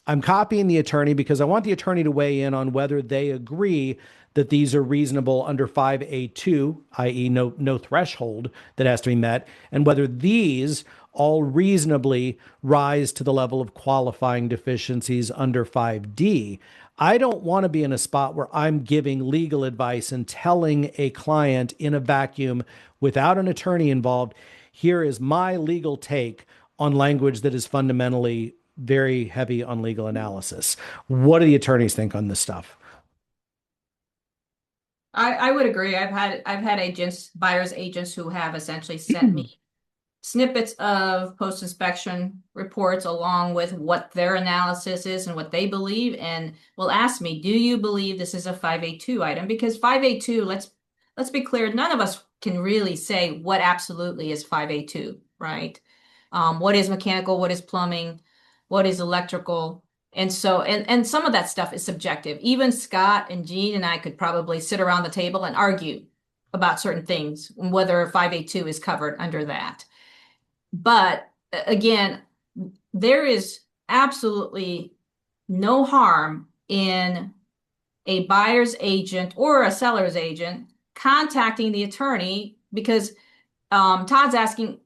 I'm copying the attorney because I want the attorney to weigh in on whether they agree that these are reasonable under 5A2, i.e. no threshold that has to be met, and whether these all reasonably rise to the level of qualifying deficiencies under 5D. I don't want to be in a spot where I'm giving legal advice and telling a client in a vacuum without an attorney involved, here is my legal take on language that is fundamentally very heavy on legal analysis. What do the attorneys think on this stuff? I would agree. I've had agents, buyer's agents who have essentially sent me snippets of post-inspection reports along with what their analysis is and what they believe, and will ask me, do you believe this is a 5A2 item? Because 5A2, let's be clear, none of us can really say what absolutely is 5A2, right? What is mechanical, what is plumbing, what is electrical? And so, and some of that stuff is subjective. Even Scott and Jean and I could probably sit around the table and argue about certain things, whether 5A2 is covered under that. But again, there is absolutely no harm in a buyer's agent or a seller's agent contacting the attorney, because Todd's asking,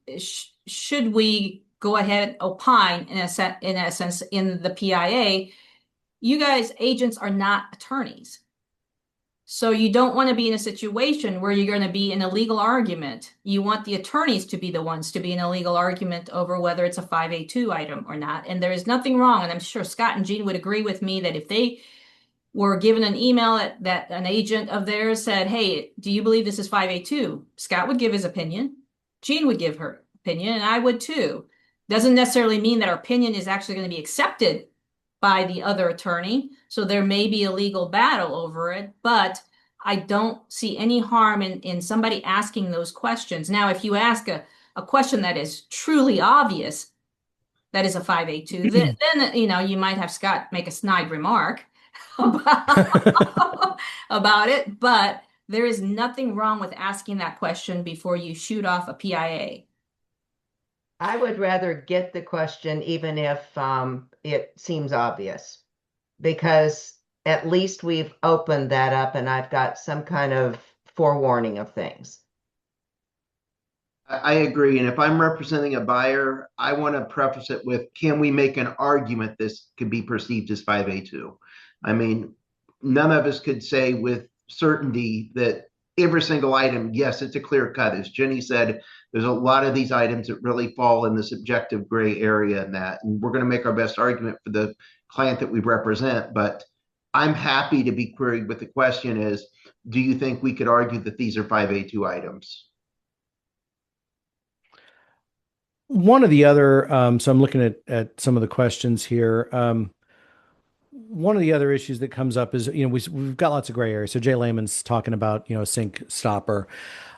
should we go ahead and opine in a sense in the PIA? You guys, agents, are not attorneys. So you don't want to be in a situation where you're going to be in a legal argument. You want the attorneys to be the ones to be in a legal argument over whether it's a 5A2 item or not. And there is nothing wrong. And I'm sure Scott and Jean would agree with me that if they were given an email that an agent of theirs said, hey, do you believe this is 5A2? Scott would give his opinion. Jean would give her opinion, and I would too. Doesn't necessarily mean that our opinion is actually going to be accepted by the other attorney. So there may be a legal battle over it, but I don't see any harm in somebody asking those questions. Now, if you ask a question that is truly obvious, that is a 5A2, then you might have Scott make a snide remark about it, but there is nothing wrong with asking that question before you shoot off a PIA. I would rather get the question even if it seems obvious, because at least we've opened that up and I've got some kind of forewarning of things. I agree. And if I'm representing a buyer, I want to preface it with, can we make an argument this could be perceived as 5A2? I mean, none of us could say with certainty that every single item, yes, it's a clear cut. As Jenny said, there's a lot of these items that really fall in the subjective gray area in that. And we're going to make our best argument for the client that we represent. But I'm happy to be queried with the question is, do you think we could argue that these are 5A2 items? One of the other, so I'm looking at some of the questions here. One of the other issues that comes up is, we've got lots of gray areas. So Jay Lehman's talking about, sink stopper.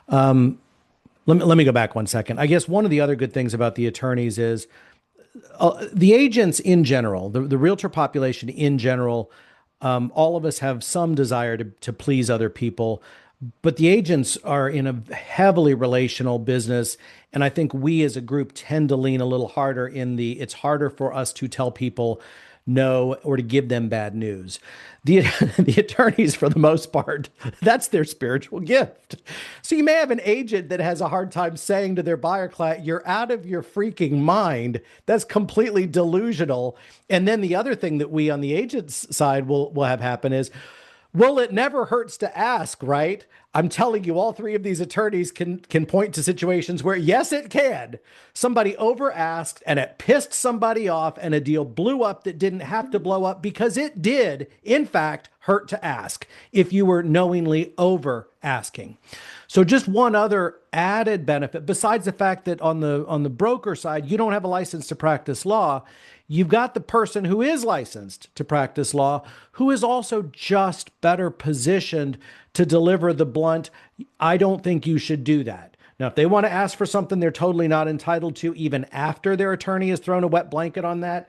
Let me go back 1 second. I guess one of the other good things about the attorneys is the agents in general, the realtor population in general, all of us have some desire to please other people, but the agents are in a heavily relational business. And I think we as a group tend to lean a little harder it's harder for us to tell people no or to give them bad news. The attorneys, for the most part, that's their spiritual gift. So you may have an agent that has a hard time saying to their buyer client, you're out of your freaking mind. That's completely delusional. And then the other thing that we on the agent's side will have happen is, well, it never hurts to ask, right? I'm telling you, all three of these attorneys can point to situations where, yes, it can. Somebody over asked and it pissed somebody off and a deal blew up that didn't have to blow up because it did, in fact, hurt to ask if you were knowingly over asking. So just one other added benefit, besides the fact that on the broker side, you don't have a license to practice law. You've got the person who is licensed to practice law, who is also just better positioned to deliver the blunt, I don't think you should do that. Now, if they want to ask for something they're totally not entitled to, even after their attorney has thrown a wet blanket on that,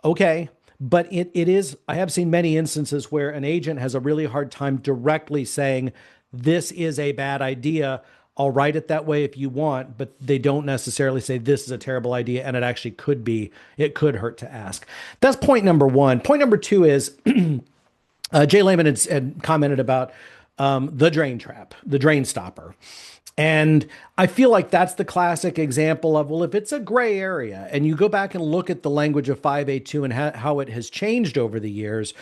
okay. But it is, I have seen many instances where an agent has a really hard time directly saying, this is a bad idea. I'll write it that way if you want, but they don't necessarily say this is a terrible idea, and it could hurt to ask. That's point number one. Point number two is Jay Lehman had commented about the drain trap, the drain stopper. And I feel like that's the classic example of, well, if it's a gray area and you go back and look at the language of 5A2 and how it has changed over the years,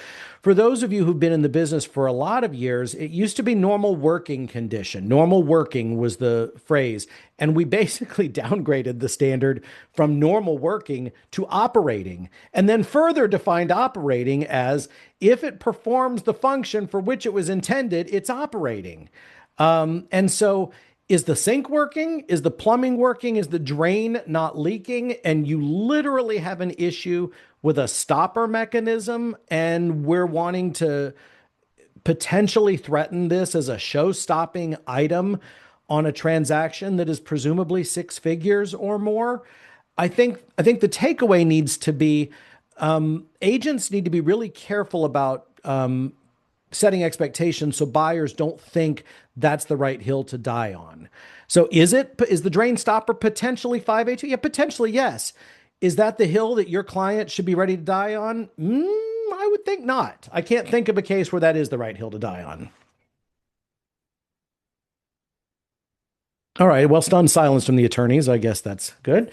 for those of you who've been in the business for a lot of years, it used to be normal working condition. Normal working was the phrase. And we basically downgraded the standard from normal working to operating, and then further defined operating as if it performs the function for which it was intended, it's operating. And so is the sink working? Is the plumbing working? Is the drain not leaking? And you literally have an issue with a stopper mechanism, and we're wanting to potentially threaten this as a show-stopping item on a transaction that is presumably 6 figures or more. I think the takeaway needs to be agents need to be really careful about setting expectations so buyers don't think that's the right hill to die on. So is the drain stopper potentially 5A2? Yeah, potentially, yes. Is that the hill that your client should be ready to die on? I would think not. I can't think of a case where that is the right hill to die on. All right. Well, stunned silence from the attorneys. I guess that's good.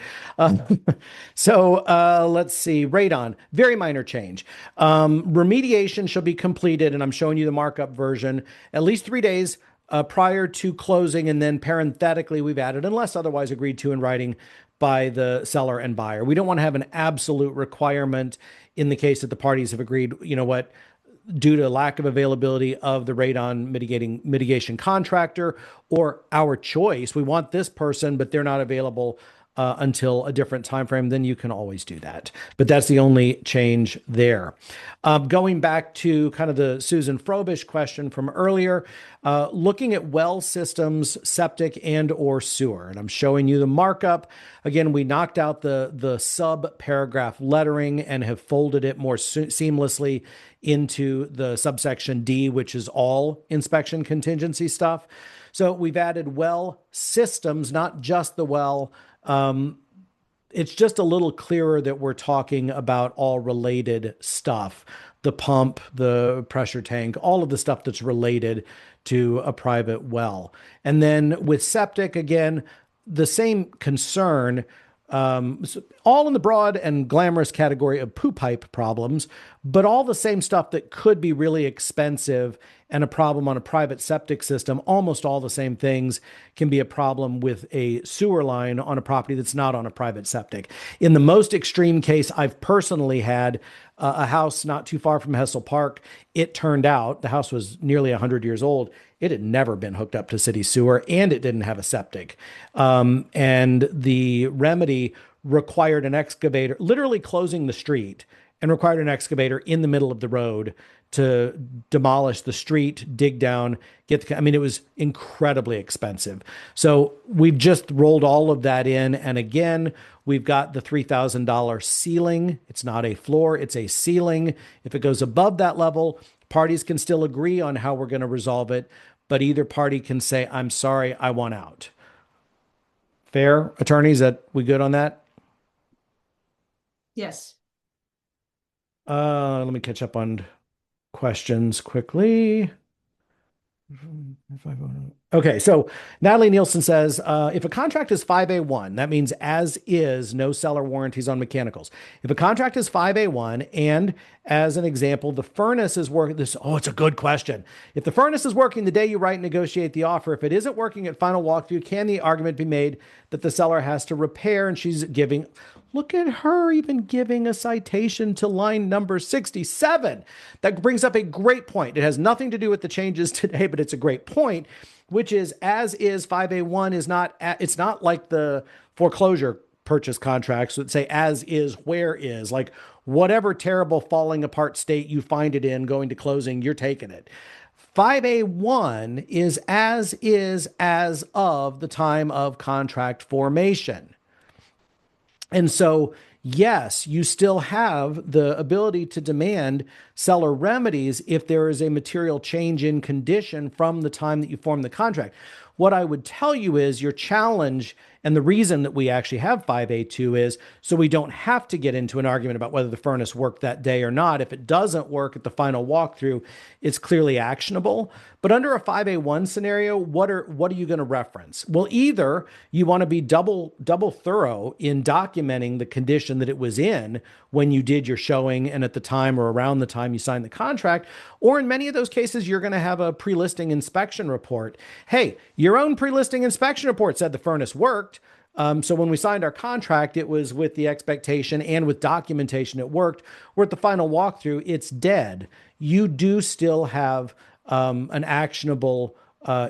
So let's see. Radon, very minor change. Remediation shall be completed, and I'm showing you the markup version, at least 3 days prior to closing. And then parenthetically, we've added, unless otherwise agreed to in writing by the seller and buyer. We don't want to have an absolute requirement in the case that the parties have agreed, you know what, due to lack of availability of the radon mitigation contractor or our choice, we want this person, but they're not available until a different time frame, then you can always do that. But that's the only change there. Going back to kind of the Susan Frobish question from earlier, looking at well systems, septic and or sewer. And I'm showing you the markup. Again, we knocked out the sub paragraph lettering and have folded it more seamlessly into the subsection D, which is all inspection contingency stuff. So we've added well systems, not just the well. It's just a little clearer that we're talking about all related stuff, the pump, the pressure tank, all of the stuff that's related to a private well. And then with septic, again, the same concern, all in the broad and glamorous category of poo pipe problems, but all the same stuff that could be really expensive and a problem on a private septic system, almost all the same things can be a problem with a sewer line on a property that's not on a private septic. In the most extreme case, I've personally had a house not too far from Hessel Park. It turned out the house was nearly 100 years old. It had never been hooked up to city sewer, and it didn't have a septic. And the remedy required an excavator, literally closing the street, and required an excavator in the middle of the road to demolish the street, dig down, I mean, it was incredibly expensive. So we've just rolled all of that in. And again, we've got the $3,000 ceiling. It's not a floor, it's a ceiling. If it goes above that level, parties can still agree on how we're going to resolve it, but either party can say, I'm sorry, I want out. Fair, attorneys, that we good on that? Yes. Let me catch up on questions quickly. Okay, so Natalie Nielsen says, if a contract is 5A1, that means as is, no seller warranties on mechanicals. If a contract is 5A1, and as an example, the furnace is working, it's a good question. If the furnace is working the day you write and negotiate the offer, if it isn't working at final walkthrough, can the argument be made that the seller has to repair? And she's giving, look at her even giving a citation to line number 67. That brings up a great point. It has nothing to do with the changes today, but it's a great point, which is as is 5A1 is not, it's not like the foreclosure purchase contracts that say as is where is, like whatever terrible falling apart state you find it in going to closing, you're taking it. 5A1 is as of the time of contract formation. And so, yes, you still have the ability to demand seller remedies if there is a material change in condition from the time that you form the contract. What I would tell you is your challenge, and the reason that we actually have 5A2 is so we don't have to get into an argument about whether the furnace worked that day or not. If it doesn't work at the final walkthrough, it's clearly actionable. But under a 5A1 scenario, what are you going to reference? Well, either you want to be double thorough in documenting the condition that it was in when you did your showing and at the time or around the time you signed the contract, or in many of those cases, you're going to have a pre-listing inspection report. Hey, your own pre-listing inspection report said the furnace worked. So when we signed our contract, it was with the expectation and with documentation it worked. We're at the final walkthrough, it's dead. You do still have an actionable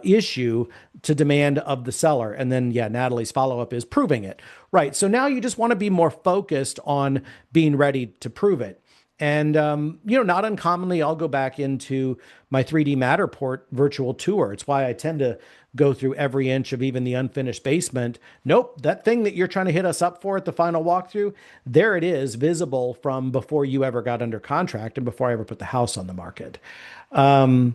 issue to demand of the seller. And then, yeah, Natalie's follow-up is proving it. Right. So now you just want to be more focused on being ready to prove it. And, not uncommonly, I'll go back into my 3D Matterport virtual tour. It's why I tend to go through every inch of even the unfinished basement. Nope, that thing that you're trying to hit us up for at the final walkthrough, there it is, visible from before you ever got under contract and before I ever put the house on the market. Do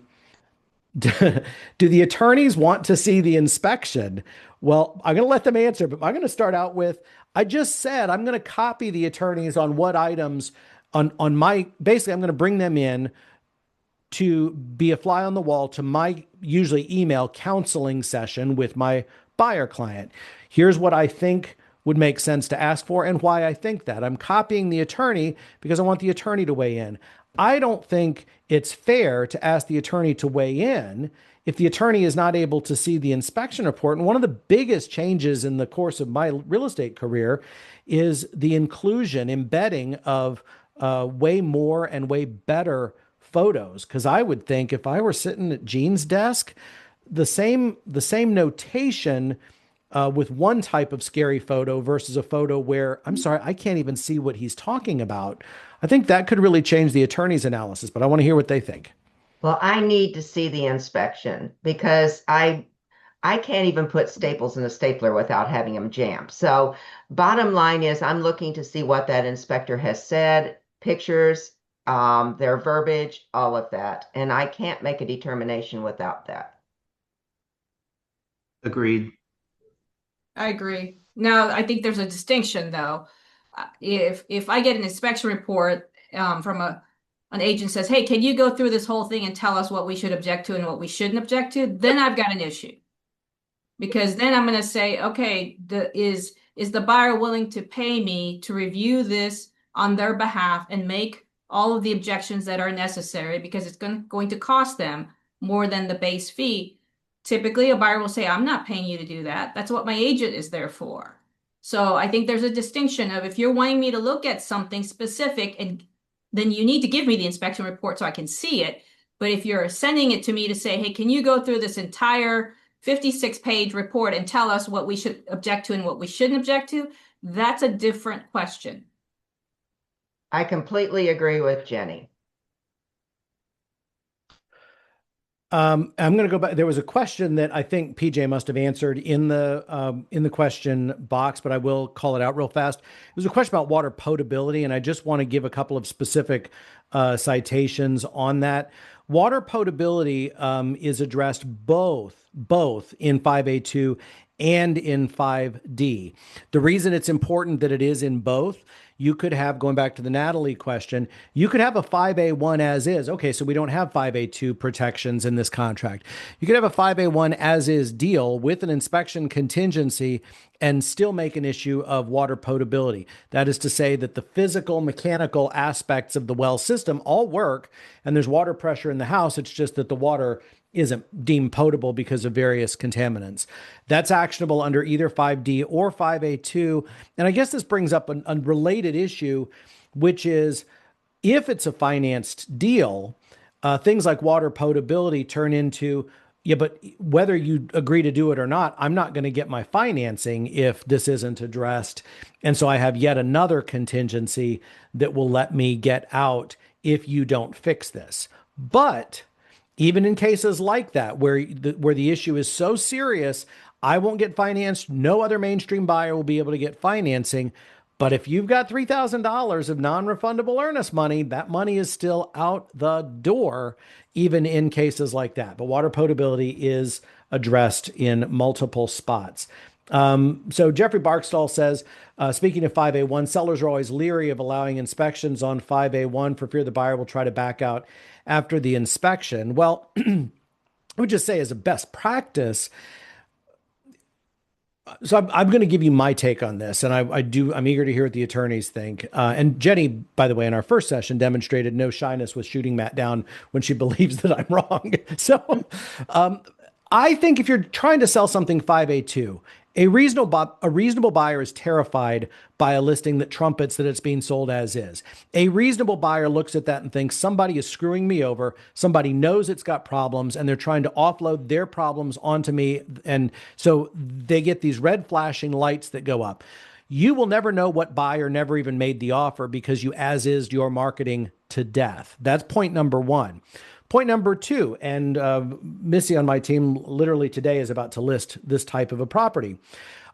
the attorneys want to see the inspection? Well, I'm going to let them answer, but I'm going to start out with, I just said I'm going to copy the attorneys on what items on my, basically I'm going to bring them in to be a fly on the wall to my usually email counseling session with my buyer client. Here's what I think would make sense to ask for and why I think that. I'm copying the attorney because I want the attorney to weigh in. I don't think it's fair to ask the attorney to weigh in if the attorney is not able to see the inspection report. And one of the biggest changes in the course of my real estate career is the embedding of way more and way better photos. Because I would think if I were sitting at Gene's desk, the same notation with one type of scary photo versus a photo where, I'm sorry, I can't even see what he's talking about. I think that could really change the attorney's analysis, but I want to hear what they think. Well, I need to see the inspection because I can't even put staples in a stapler without having them jammed. So bottom line is I'm looking to see what that inspector has said, pictures, their verbiage, all of that. And I can't make a determination without that. Agreed. I agree. Now, I think there's a distinction though. If I get an inspection report from an agent says, hey, can you go through this whole thing and tell us what we should object to and what we shouldn't object to? Then I've got an issue. Because then I'm going to say, okay, is the buyer willing to pay me to review this on their behalf and make all of the objections that are necessary because it's going to cost them more than the base fee, typically a buyer will say, I'm not paying you to do that. That's what my agent is there for. So I think there's a distinction of if you're wanting me to look at something specific, and then you need to give me the inspection report so I can see it. But if you're sending it to me to say, hey, can you go through this entire 56-page report and tell us what we should object to and what we shouldn't object to, that's a different question. I completely agree with Jenny. I'm going to go back. There was a question that I think PJ must have answered in the question box, but I will call it out real fast. It was a question about water potability, and I just want to give a couple of specific citations on that. Water potability is addressed both in 5A2 and in 5D. The reason it's important that it is in both, you could have, going back to the Natalie question, you could have a 5A1 as is. Okay, so we don't have 5A2 protections in this contract. You could have a 5A1 as is deal with an inspection contingency and still make an issue of water potability. That is to say that the physical, mechanical aspects of the well system all work and there's water pressure in the house. It's just that the water isn't deemed potable because of various contaminants. That's actionable under either 5D or 5A2. And I guess this brings up an unrelated issue, which is if it's a financed deal, things like water potability turn into, yeah, but whether you agree to do it or not, I'm not going to get my financing if this isn't addressed. And so I have yet another contingency that will let me get out if you don't fix this. But even in cases like that, where the issue is so serious, I won't get financed. No other mainstream buyer will be able to get financing. But if you've got $3,000 of non-refundable earnest money, that money is still out the door, even in cases like that. But water potability is addressed in multiple spots. So Jeffrey Barkstall says, speaking of 5A1, sellers are always leery of allowing inspections on 5A1 for fear the buyer will try to back out after the inspection. Well, I would just say as a best practice, so I'm going to give you my take on this, and I'm eager to hear what the attorneys think. And Jenny, by the way, in our first session, demonstrated no shyness with shooting Matt down when she believes that I'm wrong. So I think if you're trying to sell something 5A2, a reasonable buyer is terrified by a listing that trumpets that it's being sold as is. A reasonable buyer looks at that and thinks somebody is screwing me over. Somebody knows it's got problems and they're trying to offload their problems onto me. And so they get these red flashing lights that go up. You will never know what buyer never even made the offer because you as is your marketing to death. That's point number one. Point number two, and Missy on my team literally today is about to list this type of a property.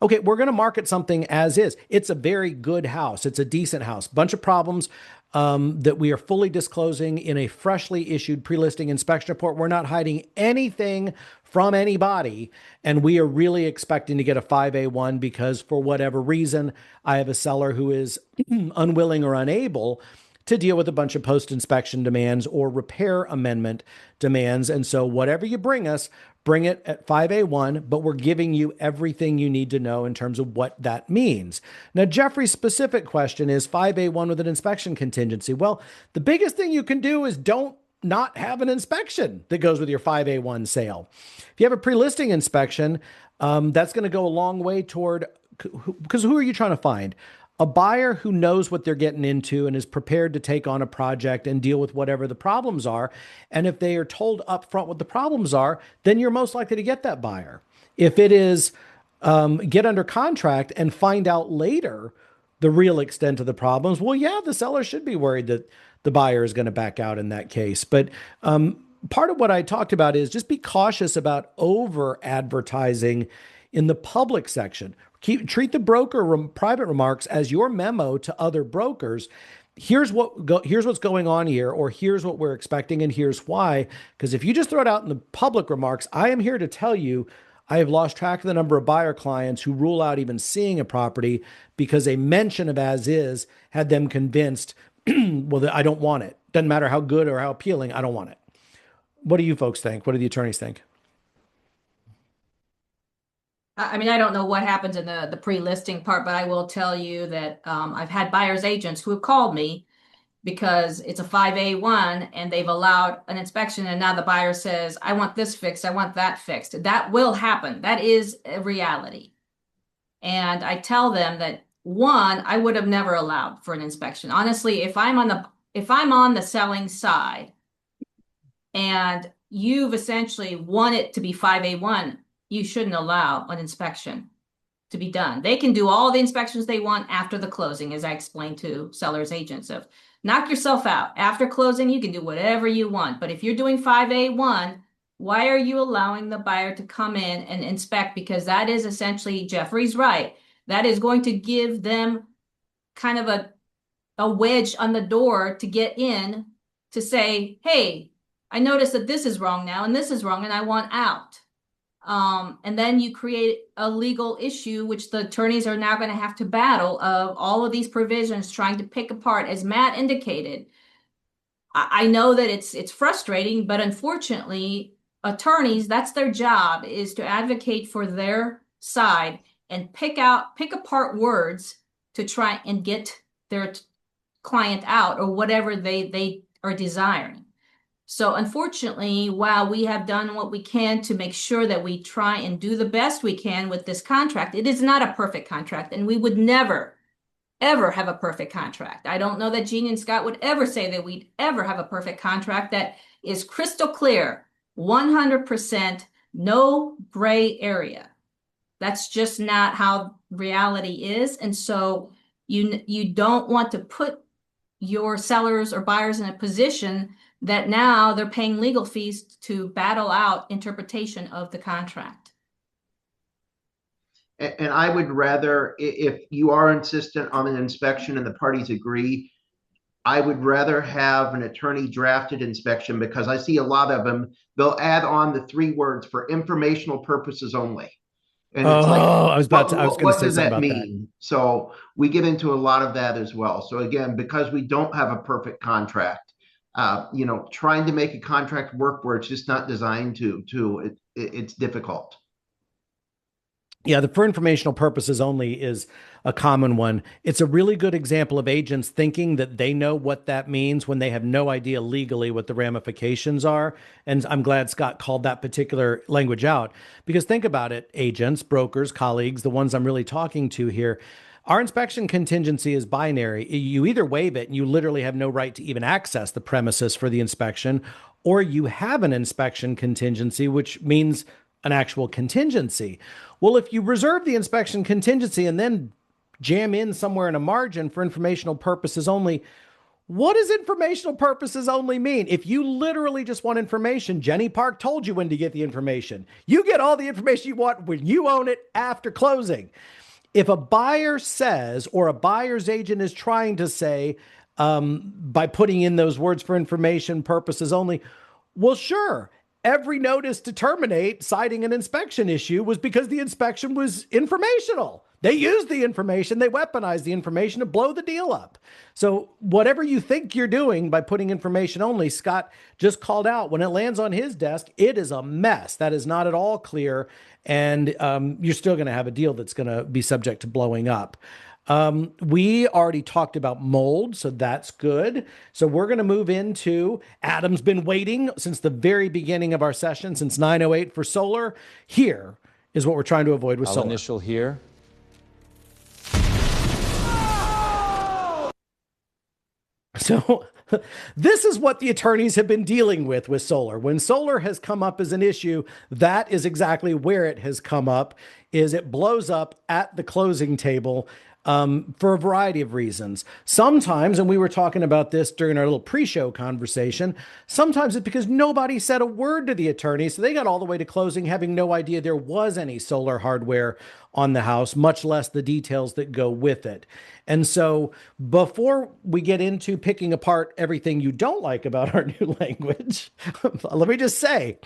Okay, we're going to market something as is. It's a very good house. It's a decent house. Bunch of problems that we are fully disclosing in a freshly issued pre-listing inspection report. We're not hiding anything from anybody, and we are really expecting to get a 5A1 because for whatever reason, I have a seller who is unwilling or unable to deal with a bunch of post-inspection demands or repair amendment demands. And so whatever you bring us, bring it at 5A1, but we're giving you everything you need to know in terms of what that means. Now, Jeffrey's specific question is 5A1 with an inspection contingency. Well, the biggest thing you can do is don't not have an inspection that goes with your 5A1 sale. If you have a pre-listing inspection, that's going to go a long way toward, because who are you trying to find? A buyer who knows what they're getting into and is prepared to take on a project and deal with whatever the problems are. And if they are told up front what the problems are, then you're most likely to get that buyer. If it is get under contract and find out later the real extent of the problems, well, yeah, the seller should be worried that the buyer is going to back out in that case. But part of what I talked about is just be cautious about over advertising in the public section. Treat the broker private remarks as your memo to other brokers. Here's what's going on here, or here's what we're expecting, and here's why. Because if you just throw it out in the public remarks, I am here to tell you I have lost track of the number of buyer clients who rule out even seeing a property because a mention of as is had them convinced, well, I don't want it. Doesn't matter how good or how appealing, I don't want it. What do you folks think? What do the attorneys think? I mean, I don't know what happens in the pre-listing part, but I will tell you that I've had buyer's agents who have called me because it's a 5A1 and they've allowed an inspection, and now the buyer says, I want this fixed, I want that fixed. That will happen. That is a reality. And I tell them that, one, I would have never allowed for an inspection. Honestly, if I'm on the selling side and you've essentially won it to be 5A1, you shouldn't allow an inspection to be done. They can do all the inspections they want after the closing, as I explained to sellers agents. Of knock yourself out. After closing, you can do whatever you want. But if you're doing 5A1, why are you allowing the buyer to come in and inspect? Because that is essentially, Jeffrey's right, that is going to give them kind of a wedge on the door to get in, to say, hey, I noticed that this is wrong now and this is wrong and I want out. And then you create a legal issue, which the attorneys are now going to have to battle, of all of these provisions trying to pick apart. As Matt indicated, I know that it's frustrating, but unfortunately, attorneys, that's their job, is to advocate for their side and pick apart words to try and get their client out, or whatever they are desiring. So unfortunately, while we have done what we can to make sure that we try and do the best we can with this contract, it is not a perfect contract, and we would never, ever have a perfect contract. I don't know that Jeannie and Scott would ever say that we'd ever have a perfect contract that is crystal clear, 100%, no gray area. That's just not how reality is. And so you don't want to put your sellers or buyers in a position that now they're paying legal fees to battle out interpretation of the contract. And I would rather, if you are insistent on an inspection and the parties agree, I would rather have an attorney drafted inspection, because I see a lot of them, they'll add on the 3 words, for informational purposes only. And it's like, I was going to what say does something that about mean? So we get into a lot of that as well. So again, because we don't have a perfect contract, trying to make a contract work where it's just not designed it's difficult. Yeah, the for informational purposes only is a common one. It's a really good example of agents thinking that they know what that means when they have no idea legally what the ramifications are. And I'm glad Scott called that particular language out, because think about it, agents, brokers, colleagues, the ones I'm really talking to here. Our inspection contingency is binary. You either waive it and you literally have no right to even access the premises for the inspection, or you have an inspection contingency, which means an actual contingency. Well, if you reserve the inspection contingency and then jam in somewhere in a margin for informational purposes only, what does informational purposes only mean? If you literally just want information, Jenny Park told you when to get the information. You get all the information you want when you own it after closing. If a buyer says, or a buyer's agent is trying to say, by putting in those words for information purposes only, well, sure, every notice to terminate citing an inspection issue was because the inspection was informational. They used the information, they weaponized the information to blow the deal up. So whatever you think you're doing by putting information only, Scott just called out, when it lands on his desk, it is a mess. That is not at all clear. And you're still going to have a deal that's going to be subject to blowing up. We already talked about mold, so that's good. So we're going to move into, Adam's been waiting since the very beginning of our session, since 9:08 for solar. Here is what we're trying to avoid with solar. Initial here. So this is what the attorneys have been dealing with solar. When solar has come up as an issue, that is exactly where it has come up, is it blows up at the closing table for a variety of reasons. Sometimes, and we were talking about this during our little pre-show conversation, sometimes it's because nobody said a word to the attorney, so they got all the way to closing having no idea there was any solar hardware on the house, much less the details that go with it. And so before we get into picking apart everything you don't like about our new language, let me just say,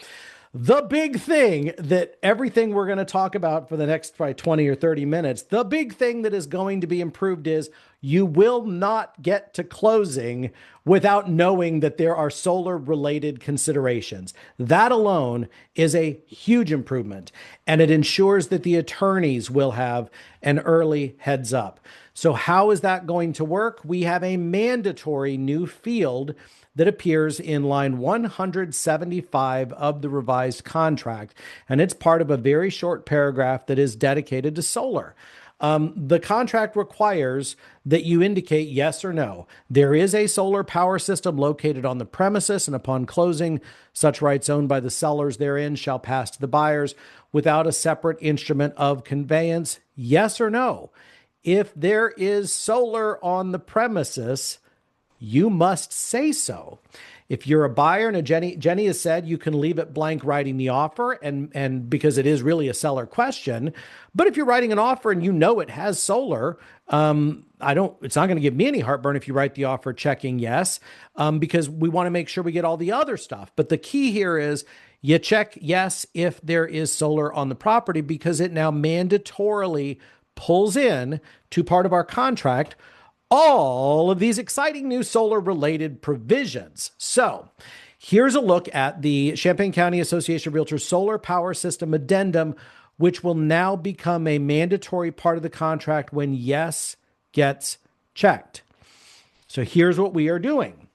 the big thing that everything we're going to talk about for the next probably 20 or 30 minutes, the big thing that is going to be improved is you will not get to closing without knowing that there are solar related considerations. That alone is a huge improvement, and it ensures that the attorneys will have an early heads up. So how is that going to work? We have a mandatory new field that appears in line 175 of the revised contract, and it's part of a very short paragraph that is dedicated to solar. The contract requires that you indicate yes or no. There is a solar power system located on the premises, and upon closing, such rights owned by the sellers therein shall pass to the buyers without a separate instrument of conveyance. Yes or no? If there is solar on the premises, you must say so. If you're a buyer, and Jenny has said you can leave it blank writing the offer, and because it is really a seller question. But if you're writing an offer and you know it has solar, it's not going to give me any heartburn if you write the offer checking yes, because we want to make sure we get all the other stuff. But the key here is you check yes if there is solar on the property, because it now mandatorily pulls in to part of our contract all of these exciting new solar related provisions. So here's a look at the Champaign County Association of Realtors Solar Power System Addendum, which will now become a mandatory part of the contract when yes gets checked. So here's what we are doing.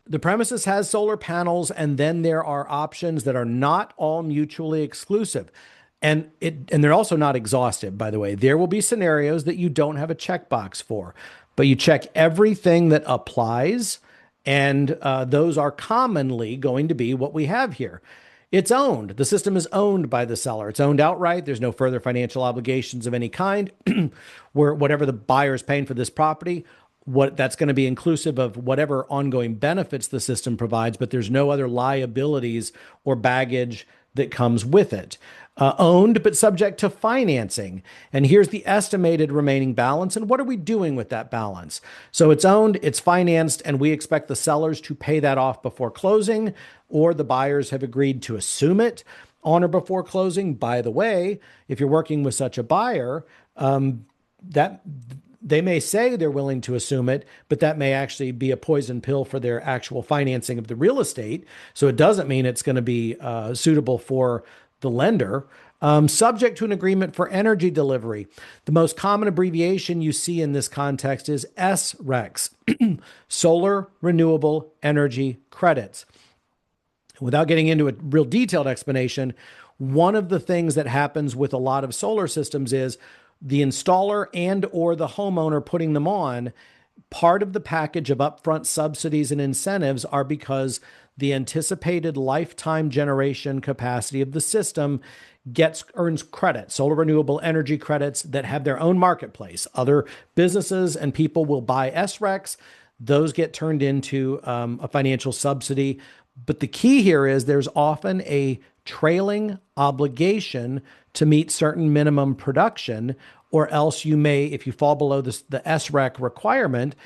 The premises has solar panels, and then there are options that are not all mutually exclusive. And they're also not exhaustive, by the way. There will be scenarios that you don't have a checkbox for, but you check everything that applies, and those are commonly going to be what we have here. It's owned. The system is owned by the seller. It's owned outright. There's no further financial obligations of any kind. Where whatever the buyer is paying for this property, what that's going to be inclusive of whatever ongoing benefits the system provides, but there's no other liabilities or baggage that comes with it. Owned, but subject to financing. And here's the estimated remaining balance. And what are we doing with that balance? So it's owned, it's financed, and we expect the sellers to pay that off before closing, or the buyers have agreed to assume it on or before closing. By the way, if you're working with such a buyer, that they may say they're willing to assume it, but that may actually be a poison pill for their actual financing of the real estate. So it doesn't mean it's going to be suitable for the lender. Subject to an agreement for energy delivery. The most common abbreviation you see in this context is SRECs, Solar Renewable Energy Credits. Without getting into a real detailed explanation, one of the things that happens with a lot of solar systems is the installer and or the homeowner putting them on, part of the package of upfront subsidies and incentives are because the anticipated lifetime generation capacity of the system earns credit, solar renewable energy credits that have their own marketplace. Other businesses and people will buy SRECs. Those get turned into a financial subsidy. But the key here is there's often a trailing obligation to meet certain minimum production, or else you may, if you fall below the SREC requirement,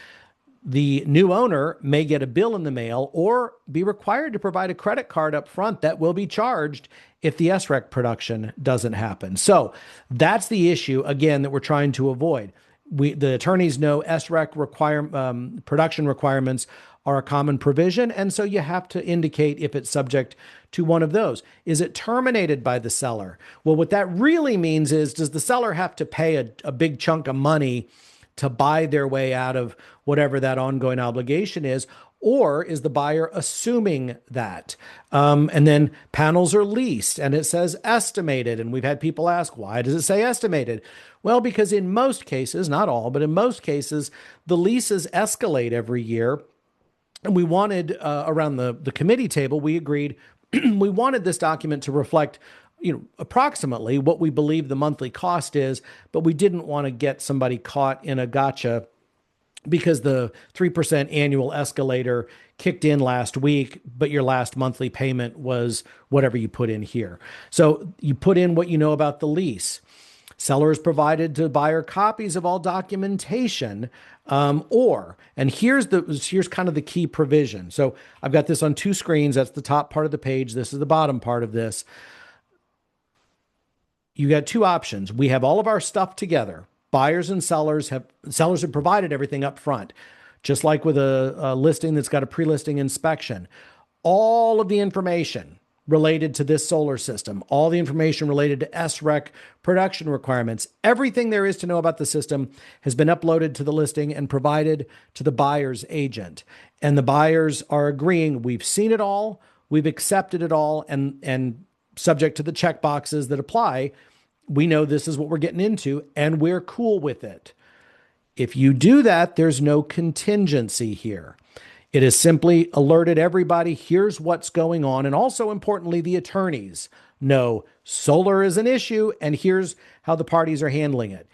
the new owner may get a bill in the mail or be required to provide a credit card up front that will be charged if the SREC production doesn't happen. So that's the issue, again, that we're trying to avoid. The attorneys know SREC production requirements are a common provision, and so you have to indicate if it's subject to one of those. Is it terminated by the seller? Well, what that really means is, does the seller have to pay a big chunk of money to buy their way out of whatever that ongoing obligation is, or is the buyer assuming that? And then panels are leased, and it says estimated, and we've had people ask, why does it say estimated? Well, because in most cases, not all, but in most cases, the leases escalate every year. And we wanted, around the committee table, we agreed we wanted this document to reflect, approximately what we believe the monthly cost is, but we didn't want to get somebody caught in a gotcha because the 3% annual escalator kicked in last week, but your last monthly payment was whatever you put in here. So you put in what you know about the lease. Seller is provided to buyer copies of all documentation, and here's kind of the key provision. So I've got this on two screens. That's the top part of the page. This is the bottom part of this. You got two options. We have all of our stuff together. Buyers and sellers have provided everything up front, just like with a listing that's got a pre-listing inspection. All of the information related to this solar system, all the information related to SREC production requirements, everything there is to know about the system has been uploaded to the listing and provided to the buyer's agent. And the buyers are agreeing, we've seen it all, we've accepted it all, and subject to the check boxes that apply, we know this is what we're getting into and we're cool with it. If you do that, there's no contingency here. It has simply alerted everybody, here's what's going on. And also importantly, the attorneys know solar is an issue and here's how the parties are handling it.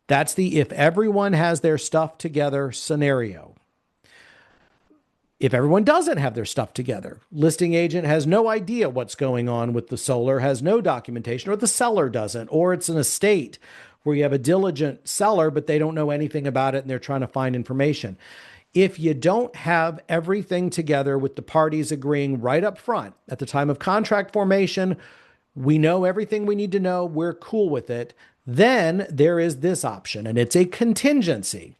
That's the if everyone has their stuff together scenario. If everyone doesn't have their stuff together, listing agent has no idea what's going on with the solar, has no documentation, or the seller doesn't, or it's an estate where you have a diligent seller, but they don't know anything about it and they're trying to find information. If you don't have everything together with the parties agreeing right up front at the time of contract formation, we know everything we need to know, we're cool with it, then there is this option, and it's a contingency.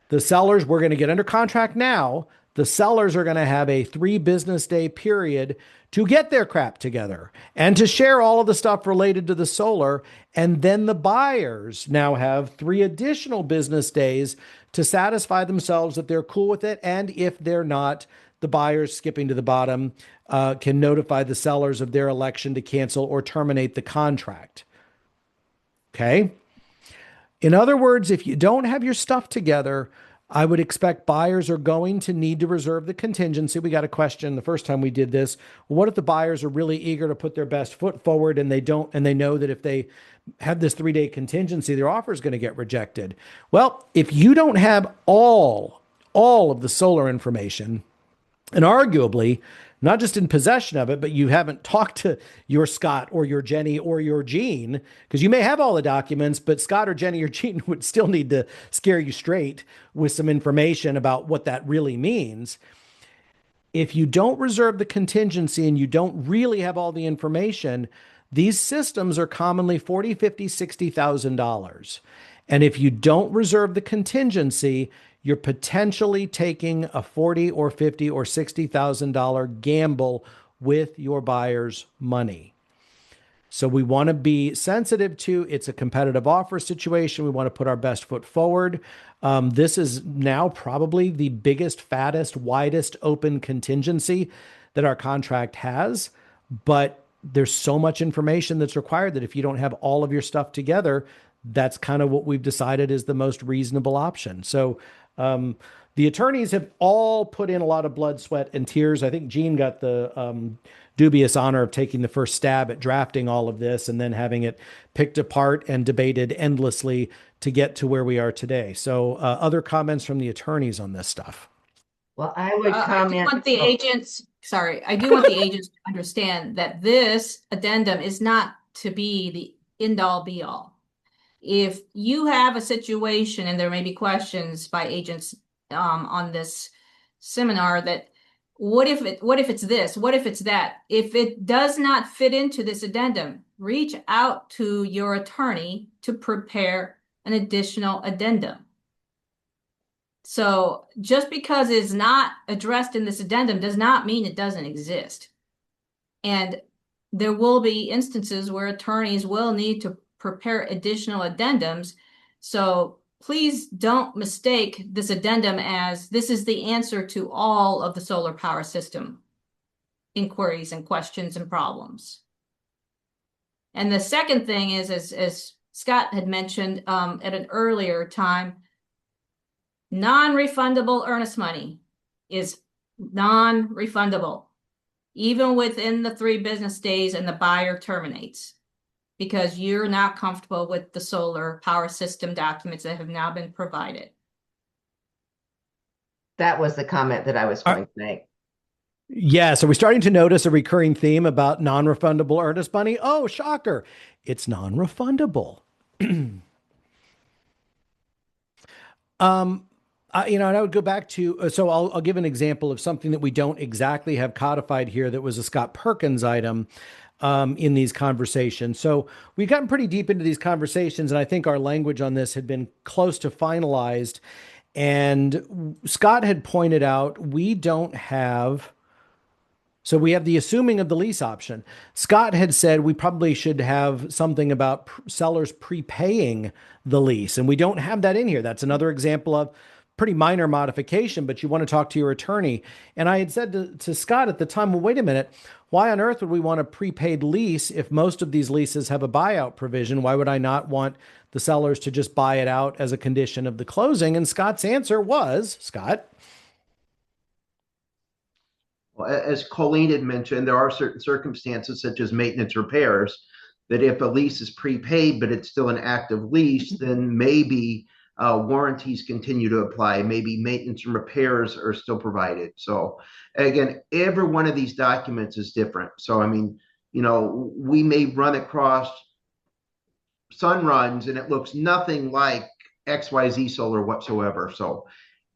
The sellers, we're going to get under contract now. The sellers are going to have a 3 business day period to get their crap together and to share all of the stuff related to the solar. And then the buyers now have 3 additional business days to satisfy themselves that they're cool with it. And if they're not, the buyers, skipping to the bottom, can notify the sellers of their election to cancel or terminate the contract. Okay. In other words, if you don't have your stuff together, I would expect buyers are going to need to reserve the contingency. We got a question the first time we did this. What if the buyers are really eager to put their best foot forward and they know that if they have this 3-day contingency, their offer is going to get rejected? Well, if you don't have all of the solar information, and arguably not just in possession of it, but you haven't talked to your Scott or your Jenny or your Jean, because you may have all the documents, but Scott or Jenny or Jean would still need to scare you straight with some information about what that really means. If you don't reserve the contingency and you don't really have all the information, these systems are commonly $40,000, $50,000, $60,000. And if you don't reserve the contingency, you're potentially taking a $40,000 or $50,000 or $60,000 gamble with your buyer's money. So we want to be sensitive to, it's a competitive offer situation. We want to put our best foot forward. This is now probably the biggest, fattest, widest open contingency that our contract has. But there's so much information that's required that if you don't have all of your stuff together, that's kind of what we've decided is the most reasonable option. So the attorneys have all put in a lot of blood, sweat, and tears. I think Jean got the dubious honor of taking the first stab at drafting all of this and then having it picked apart and debated endlessly to get to where we are today. So other comments from the attorneys on this stuff? Well, I would comment. I do want the agents to understand that this addendum is not to be the end-all be-all. If you have a situation, and there may be questions by agents on this seminar, that what if it's this? What if it's that? If it does not fit into this addendum, reach out to your attorney to prepare an additional addendum. So just because it's not addressed in this addendum does not mean it doesn't exist. And there will be instances where attorneys will need to prepare additional addendums. So please don't mistake this addendum as this is the answer to all of the solar power system inquiries and questions and problems. And the second thing is, as Scott had mentioned at an earlier time, non-refundable earnest money is non-refundable, even within the 3 business days and the buyer terminates, because you're not comfortable with the solar power system documents that have now been provided. That was the comment that I was going to make. Yes. Are we starting to notice a recurring theme about non-refundable earnest money? Oh, shocker. It's non-refundable. And I would go back to, so I'll give an example of something that we don't exactly have codified here that was a Scott Perkins item in these conversations. So we've gotten pretty deep into these conversations, and I think our language on this had been close to finalized. And Scott had pointed out we don't have. So we have the assuming of the lease option. Scott had said we probably should have something about sellers prepaying the lease, and we don't have that in here. That's another example of pretty minor modification, but you want to talk to your attorney. And I had said to Scott at the time, well, wait a minute. Why on earth would we want a prepaid lease if most of these leases have a buyout provision? Why would I not want the sellers to just buy it out as a condition of the closing? And Scott's answer was, Scott. Well, as Colleen had mentioned, there are certain circumstances such as maintenance repairs that if a lease is prepaid, but it's still an active lease, then maybe warranties continue to apply. Maybe maintenance and repairs are still provided. So again, every one of these documents is different. So, I mean, we may run across sun runs and it looks nothing like XYZ solar whatsoever. So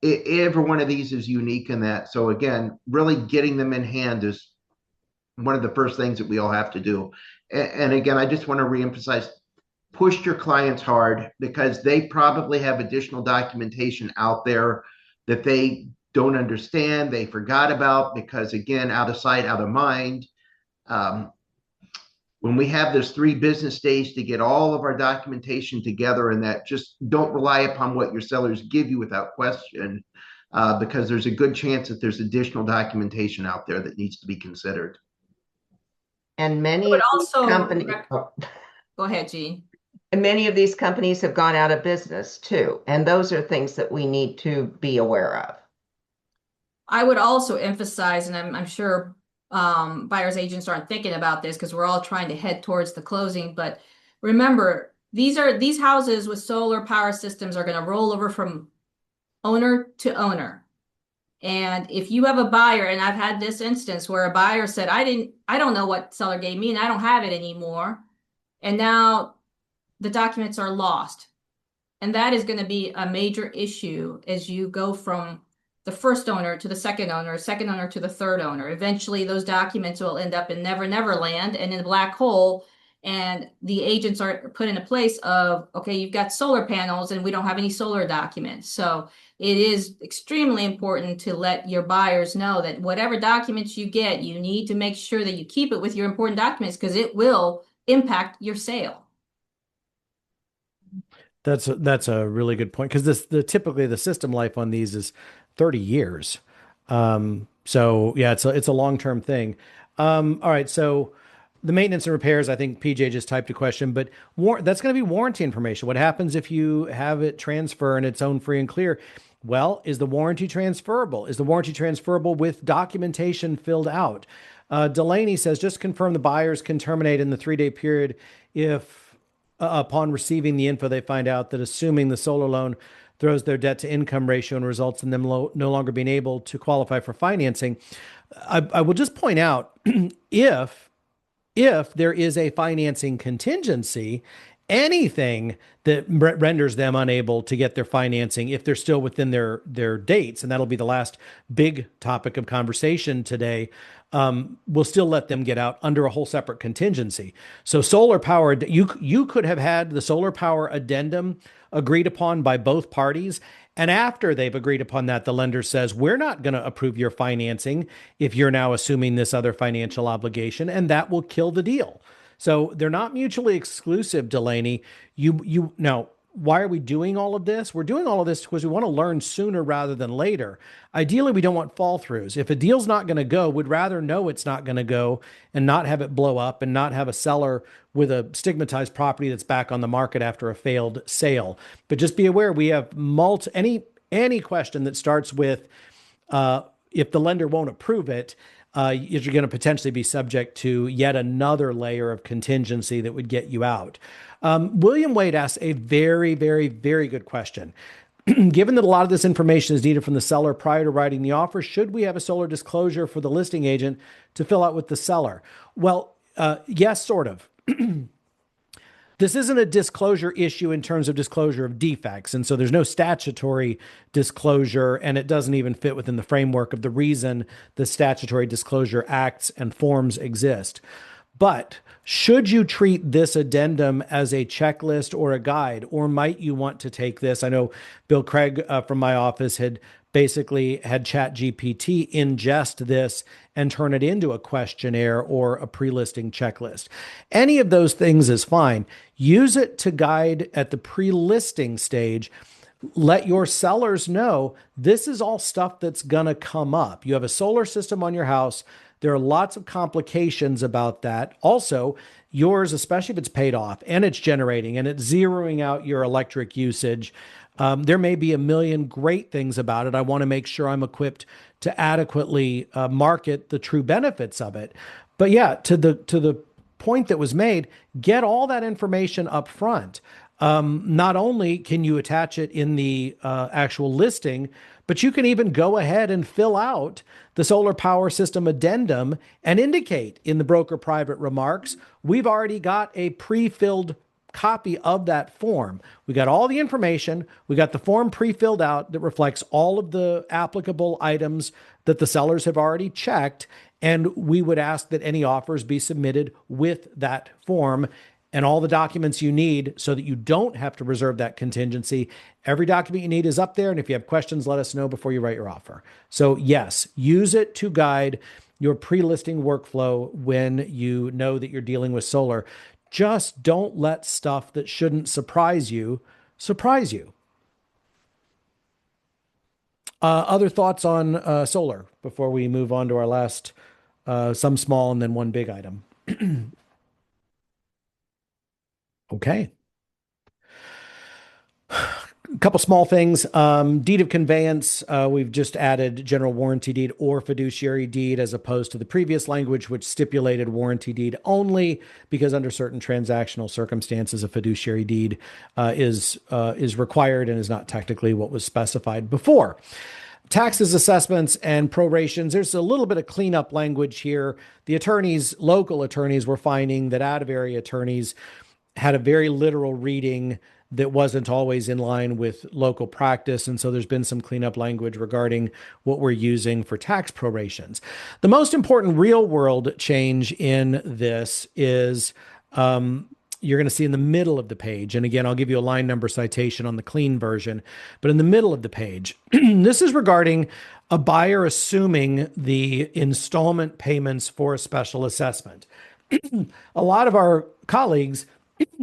every one of these is unique in that. So again, really getting them in hand is one of the first things that we all have to do. And again, I just want to reemphasize, push your clients hard because they probably have additional documentation out there that they don't understand, they forgot about because again, out of sight, out of mind. When we have those 3 business days to get all of our documentation together, and that just don't rely upon what your sellers give you without question, because there's a good chance that there's additional documentation out there that needs to be considered. And many But of these also, companies, go ahead, Jean. and many of these companies have gone out of business too. And those are things that we need to be aware of. I would also emphasize, and I'm sure buyers agents aren't thinking about this because we're all trying to head towards the closing. But remember, these houses with solar power systems are going to roll over from owner to owner. And if you have a buyer, and I've had this instance where a buyer said, I don't know what seller gave me and I don't have it anymore. And now the documents are lost. And that is going to be a major issue as you go from the first owner to the second owner to the third owner. Eventually, those documents will end up in Never Never Land and in a black hole. And the agents are put in a place of, okay, you've got solar panels and we don't have any solar documents. So it is extremely important to let your buyers know that whatever documents you get, you need to make sure that you keep it with your important documents because it will impact your sale. That's a really good point because typically the system life on these is 30 years. So yeah, it's a long-term thing. All right. So the maintenance and repairs, I think PJ just typed a question, but that's going to be warranty information. What happens if you have it transfer and it's owned free and clear? Well, is the warranty transferable? Is the warranty transferable with documentation filled out? Delaney says, just confirm the buyers can terminate in the 3-day period if upon receiving the info, they find out that assuming the solar loan throws their debt to income ratio and results in them no longer being able to qualify for financing. I will just point out if there is a financing contingency, anything that renders them unable to get their financing, if they're still within their dates, and that'll be the last big topic of conversation today, we'll still let them get out under a whole separate contingency. So solar power, you could have had the solar power addendum agreed upon by both parties. And after they've agreed upon that, the lender says, we're not going to approve your financing if you're now assuming this other financial obligation, and that will kill the deal. So they're not mutually exclusive, Delaney. Now, why are we doing all of this? We're doing all of this because we want to learn sooner rather than later. Ideally, we don't want fall throughs. If a deal's not going to go, we'd rather know it's not going to go and not have it blow up and not have a seller with a stigmatized property that's back on the market after a failed sale. But just be aware, we have any question that starts with if the lender won't approve it, you're going to potentially be subject to yet another layer of contingency that would get you out. William Wade asks a very, very, very good question. Given that a lot of this information is needed from the seller prior to writing the offer, should we have a solar disclosure for the listing agent to fill out with the seller? Well, yes, sort of. This isn't a disclosure issue in terms of disclosure of defects. And so there's no statutory disclosure, and it doesn't even fit within the framework of the reason the statutory disclosure acts and forms exist. But should you treat this addendum as a checklist or a guide, or might you want to take this? I know Bill Craig from my office had basically had ChatGPT ingest this and turn it into a questionnaire or a pre-listing checklist. Any of those things is fine. Use it to guide at the pre-listing stage. Let your sellers know this is all stuff that's going to come up. You have a solar system on your house. There are lots of complications about that. Also, yours, especially if it's paid off and it's generating and it's zeroing out your electric usage, there may be a million great things about it. I want to make sure I'm equipped to adequately market the true benefits of it. But yeah, to the point that was made, get all that information up front. Not only can you attach it in the actual listing, but you can even go ahead and fill out the solar power system addendum and indicate in the broker private remarks, we've already got a pre-filled copy of that form. We got all the information. We got the form pre-filled out that reflects all of the applicable items that the sellers have already checked. And we would ask that any offers be submitted with that form and all the documents you need so that you don't have to reserve that contingency. Every document you need is up there. And if you have questions, let us know before you write your offer. So yes, use it to guide your pre-listing workflow when you know that you're dealing with solar. Just don't let stuff that shouldn't surprise you surprise you. Other thoughts on solar before we move on to our last, some small and then one big item. Okay. A couple small things. Deed of conveyance. We've just added general warranty deed or fiduciary deed as opposed to the previous language, which stipulated warranty deed only, because under certain transactional circumstances, a fiduciary deed is required and is not technically what was specified before. Taxes, assessments, and prorations. There's a little bit of cleanup language here. The attorneys, local attorneys, were finding that out-of-area attorneys had a very literal reading that wasn't always in line with local practice. And so there's been some cleanup language regarding what we're using for tax prorations. The most important real world change in this is you're going to see in the middle of the page. And again, I'll give you a line number citation on the clean version, but in the middle of the page, this is regarding a buyer assuming the installment payments for a special assessment. A lot of our colleagues,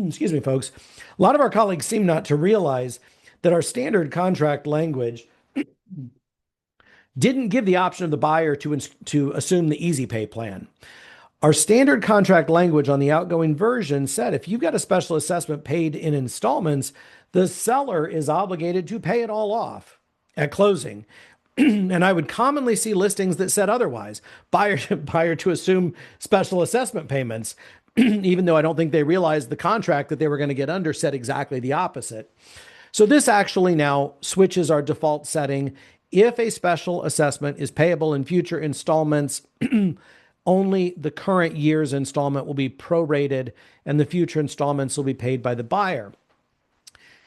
excuse me, folks, a lot of our colleagues seem not to realize that our standard contract language didn't give the option of the buyer to assume the easy pay plan. Our standard contract language on the outgoing version said if you've got a special assessment paid in installments, the seller is obligated to pay it all off at closing. And I would commonly see listings that said otherwise, buyer to assume special assessment payments, even though I don't think they realized the contract that they were going to get under said exactly the opposite. So this actually now switches our default setting. If a special assessment is payable in future installments, only the current year's installment will be prorated and the future installments will be paid by the buyer.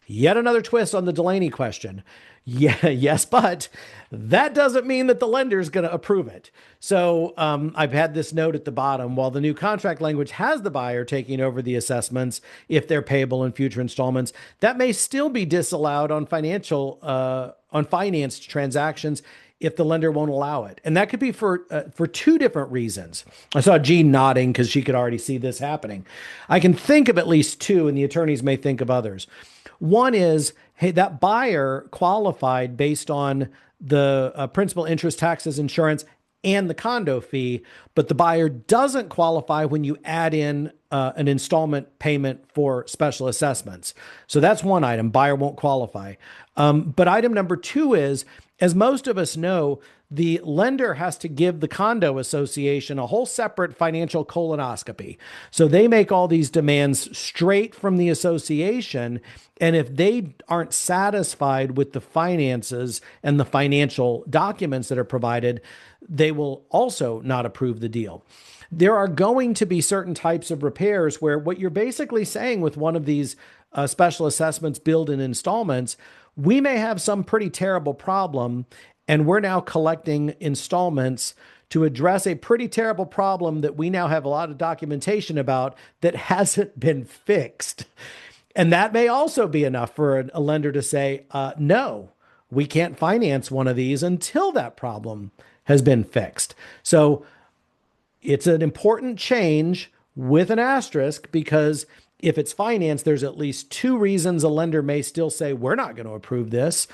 Yet another twist on the Delaney question. Yeah, yes, but that doesn't mean that the lender is going to approve it. So I've had this note at the bottom. While the new contract language has the buyer taking over the assessments if they're payable in future installments, that may still be disallowed on financed transactions if the lender won't allow it. And that could be for two different reasons. I saw Jean nodding because she could already see this happening. I can think of at least two, and the attorneys may think of others. One is, hey, that buyer qualified based on the principal, interest, taxes, insurance, and the condo fee, but the buyer doesn't qualify when you add in an installment payment for special assessments. So that's one item. Buyer won't qualify. But item number two is, as most of us know, the lender has to give the condo association a whole separate financial colonoscopy. So they make all these demands straight from the association. And if they aren't satisfied with the finances and the financial documents that are provided, they will also not approve the deal. There are going to be certain types of repairs where what you're basically saying with one of these special assessments billed in installments, we may have some pretty terrible problem, and we're now collecting installments to address a pretty terrible problem that we now have a lot of documentation about that hasn't been fixed. And that may also be enough for a lender to say, no, we can't finance one of these until that problem has been fixed. So it's an important change with an asterisk, because if it's financed, there's at least two reasons a lender may still say, we're not going to approve this.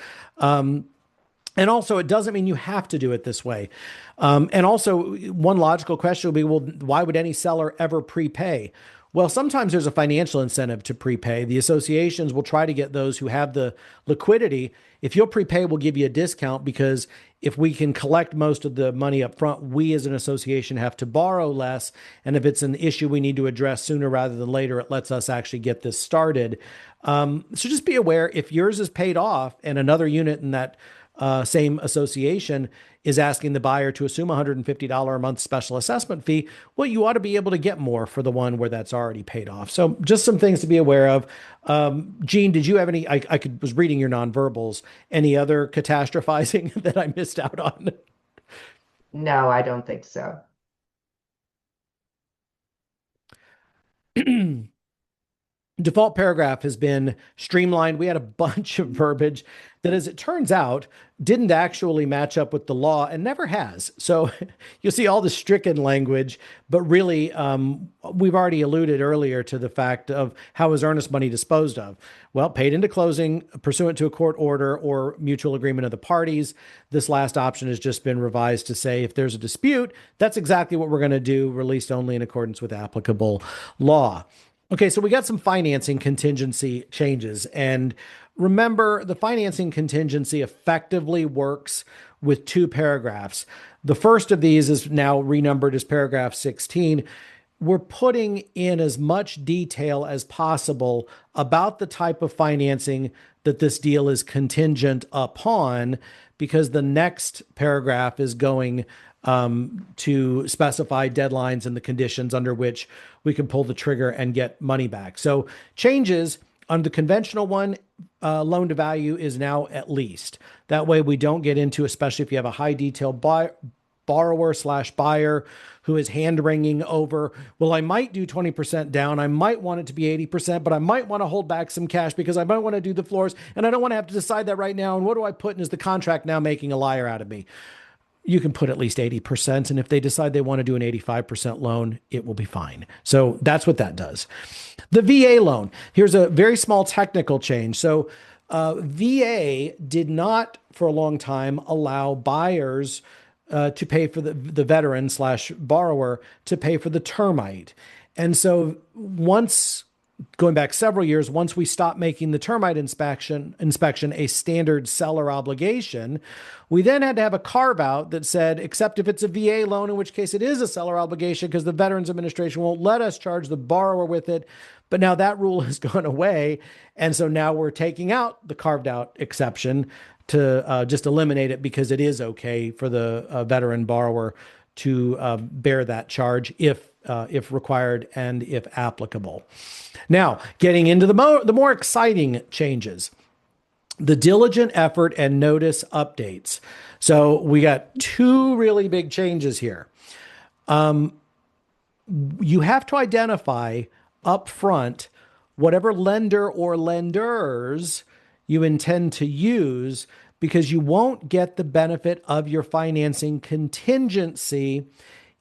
And also, it doesn't mean you have to do it this way. And also, one logical question will be, well, why would any seller ever prepay? Well, sometimes there's a financial incentive to prepay. The associations will try to get those who have the liquidity. If you'll prepay, we'll give you a discount, because if we can collect most of the money up front, we as an association have to borrow less. And if it's an issue we need to address sooner rather than later, it lets us actually get this started. So just be aware, if yours is paid off and another unit in that same association is asking the buyer to assume $150 a month special assessment fee, well, you ought to be able to get more for the one where that's already paid off. So just some things to be aware of. Jean, did you have any, was reading your nonverbals, any other catastrophizing that I missed out on? No, I don't think so. Default paragraph has been streamlined. We had a bunch of verbiage that, as it turns out, didn't actually match up with the law and never has. So you'll see all the stricken language, but really, we've already alluded earlier to the fact of how is earnest money disposed of? Well, paid into closing pursuant to a court order or mutual agreement of the parties. This last option has just been revised to say if there's a dispute, that's exactly what we're going to do, released only in accordance with applicable law. Okay, so we got some financing contingency changes. And remember, the financing contingency effectively works with two paragraphs. The first of these is now renumbered as paragraph 16. We're putting in as much detail as possible about the type of financing that this deal is contingent upon, because the next paragraph is going to specify deadlines and the conditions under which we can pull the trigger and get money back. So changes on the conventional one, loan to value is now at least. That way we don't get into, especially if you have a high detail borrower/buyer who is hand wringing over, well, I might do 20% down. I might want it to be 80%, but I might want to hold back some cash because I might want to do the floors and I don't want to have to decide that right now. And what do I put in? Is the contract now making a liar out of me? You can put at least 80%. And if they decide they want to do an 85% loan, it will be fine. So that's what that does. The VA loan, here's a very small technical change. So VA did not for a long time allow buyers to pay for the veteran/borrower to pay for the termite. And so once, going back several years, once we stopped making the termite inspection a standard seller obligation, we then had to have a carve out that said, except if it's a VA loan, in which case it is a seller obligation because the Veterans Administration won't let us charge the borrower with it. But now that rule has gone away. And so now we're taking out the carved out exception to just eliminate it, because it is okay for the veteran borrower to bear that charge if required and if applicable. Now, getting into the more exciting changes, the diligent effort and notice updates. So we got two really big changes here. You have to identify upfront whatever lender or lenders you intend to use, because you won't get the benefit of your financing contingency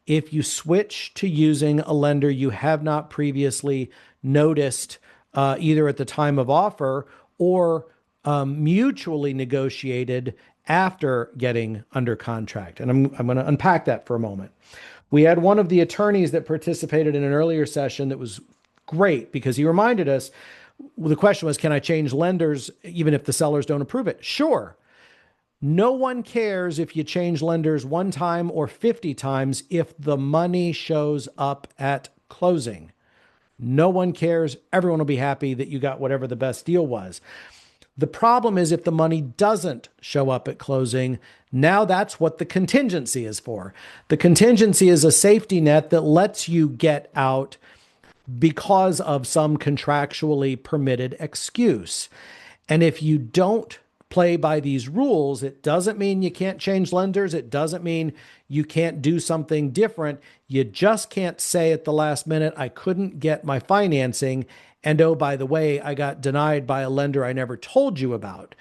if you switch to using a lender you have not previously noticed either at the time of offer or mutually negotiated after getting under contract. And I'm going to unpack that for a moment. We had one of the attorneys that participated in an earlier session that was great, because he reminded us, the question was, can I change lenders even if the sellers don't approve it? Sure. No one cares if you change lenders 1 time or 50 times if the money shows up at closing. No one cares. Everyone will be happy that you got whatever the best deal was. The problem is if the money doesn't show up at closing, now that's what the contingency is for. The contingency is a safety net that lets you get out because of some contractually permitted excuse. And if you don't play by these rules, it doesn't mean you can't change lenders. It doesn't mean you can't do something different. You just can't say at the last minute, I couldn't get my financing. And oh, by the way, I got denied by a lender I never told you about.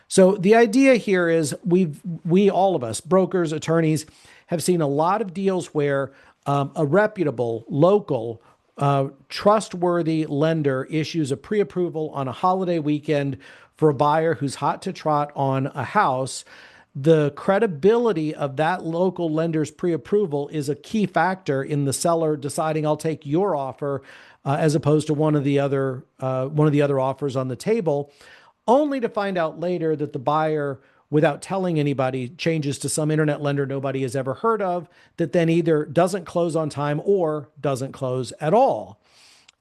So the idea here is we all of us, brokers, attorneys, have seen a lot of deals where a reputable, local, trustworthy lender issues a pre-approval on a holiday weekend for a buyer who's hot to trot on a house. The credibility of that local lender's pre-approval is a key factor in the seller deciding I'll take your offer as opposed to one of the other offers on the table, only to find out later that the buyer, without telling anybody, changes to some internet lender nobody has ever heard of, that then either doesn't close on time or doesn't close at all.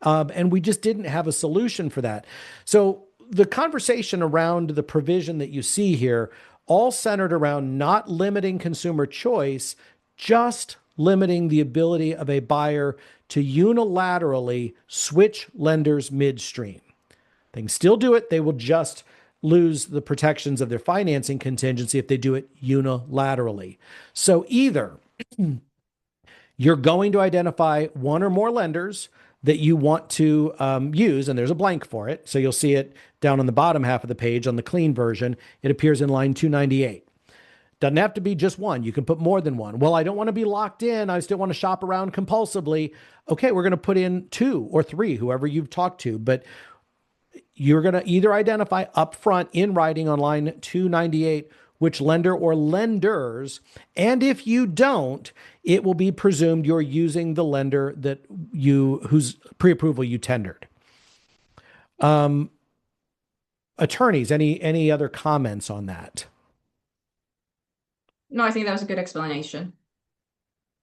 And we just didn't have a solution for that. So the conversation around the provision that you see here all centered around not limiting consumer choice, just limiting the ability of a buyer to unilaterally switch lenders midstream. They can still do it. They will just lose the protections of their financing contingency if they do it unilaterally. So either you're going to identify one or more lenders that you want to use, and there's a blank for it. So you'll see it down on the bottom half of the page on the clean version. It appears in line 298. Doesn't have to be just one. You can put more than one. Well, I don't want to be locked in. I still want to shop around compulsively. Okay, we're going to put in 2 or 3, whoever you've talked to, but you're going to either identify upfront in writing on line 298 which lender or lenders, and if you don't, it will be presumed you're using the lender whose pre-approval you tendered. Attorneys, any other comments on that? No, I think that was a good explanation.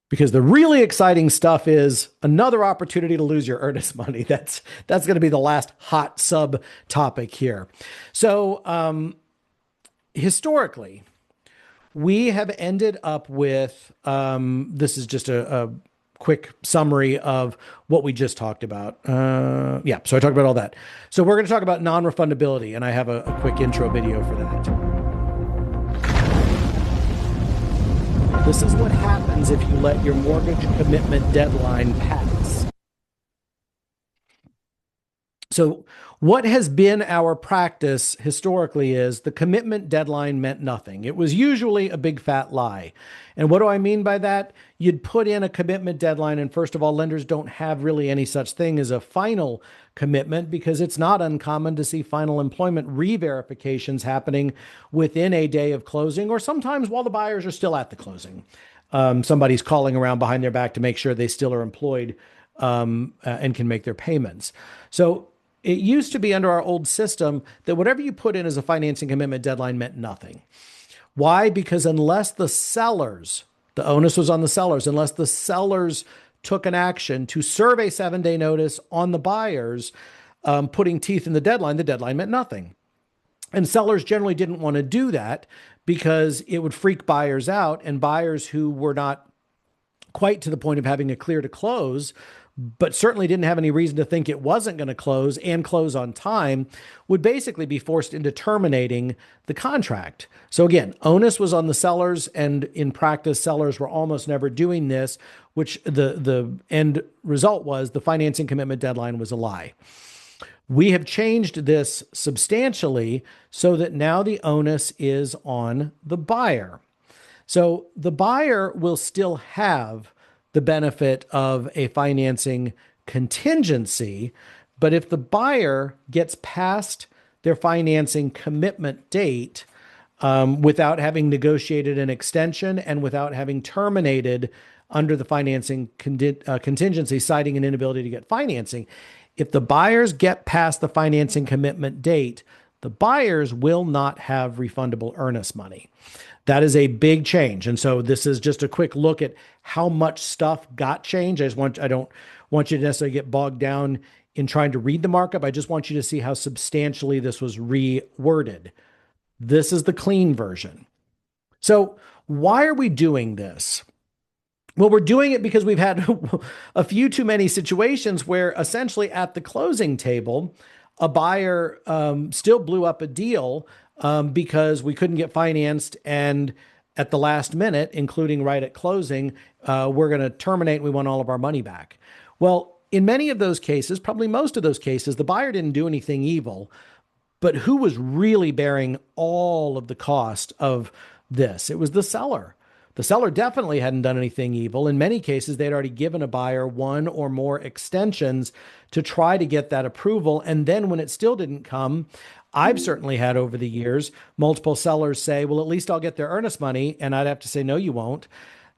Because the really exciting stuff is another opportunity to lose your earnest money. That's going to be the last hot sub topic here. So historically, we have ended up with, this is just a quick summary of what we just talked about. So I talked about all that. So we're going to talk about non-refundability, and I have a quick intro video for that. This is what happens if you let your mortgage commitment deadline pass. So what has been our practice historically is the commitment deadline meant nothing. It was usually a big fat lie. And what do I mean by that? You'd put in a commitment deadline, and first of all, lenders don't have really any such thing as a final commitment because it's not uncommon to see final employment re-verifications happening within a day of closing, or sometimes while the buyers are still at the closing. Somebody's calling around behind their back to make sure they still are employed and can make their payments. So it used to be under our old system that whatever you put in as a financing commitment deadline meant nothing. Why? Because unless the sellers, the onus was on the sellers, unless the sellers took an action to serve a 7-day notice on the buyers, putting teeth in the deadline meant nothing. And sellers generally didn't want to do that because it would freak buyers out, and buyers who were not quite to the point of having a clear to close, but certainly didn't have any reason to think it wasn't going to close and close on time, would basically be forced into terminating the contract. So again, onus was on the sellers, and in practice, sellers were almost never doing this, which the end result was the financing commitment deadline was a lie. We have changed this substantially so that now the onus is on the buyer. So the buyer will still have the benefit of a financing contingency, but if the buyer gets past their financing commitment date without having negotiated an extension and without having terminated under the financing contingency, citing an inability to get financing, if the buyers get past the financing commitment date, The buyers will not have refundable earnest money. That is a big change. And so this is just a quick look at how much stuff got changed. I don't want you to necessarily get bogged down in trying to read the markup. I just want you to see how substantially this was reworded. This is the clean version. So why are we doing this? Well, we're doing it because we've had a few too many situations where essentially at the closing table, a buyer still blew up a deal because we couldn't get financed, and at the last minute, including right at closing, we're going to terminate. We want all of our money back. Well, in many of those cases, probably most of those cases, the buyer didn't do anything evil, but who was really bearing all of the cost of this? It was the seller. The seller definitely hadn't done anything evil. In many cases, they'd already given a buyer one or more extensions to try to get that approval. And then when it still didn't come, I've certainly had over the years, multiple sellers say, well, at least I'll get their earnest money. And I'd have to say, no, you won't.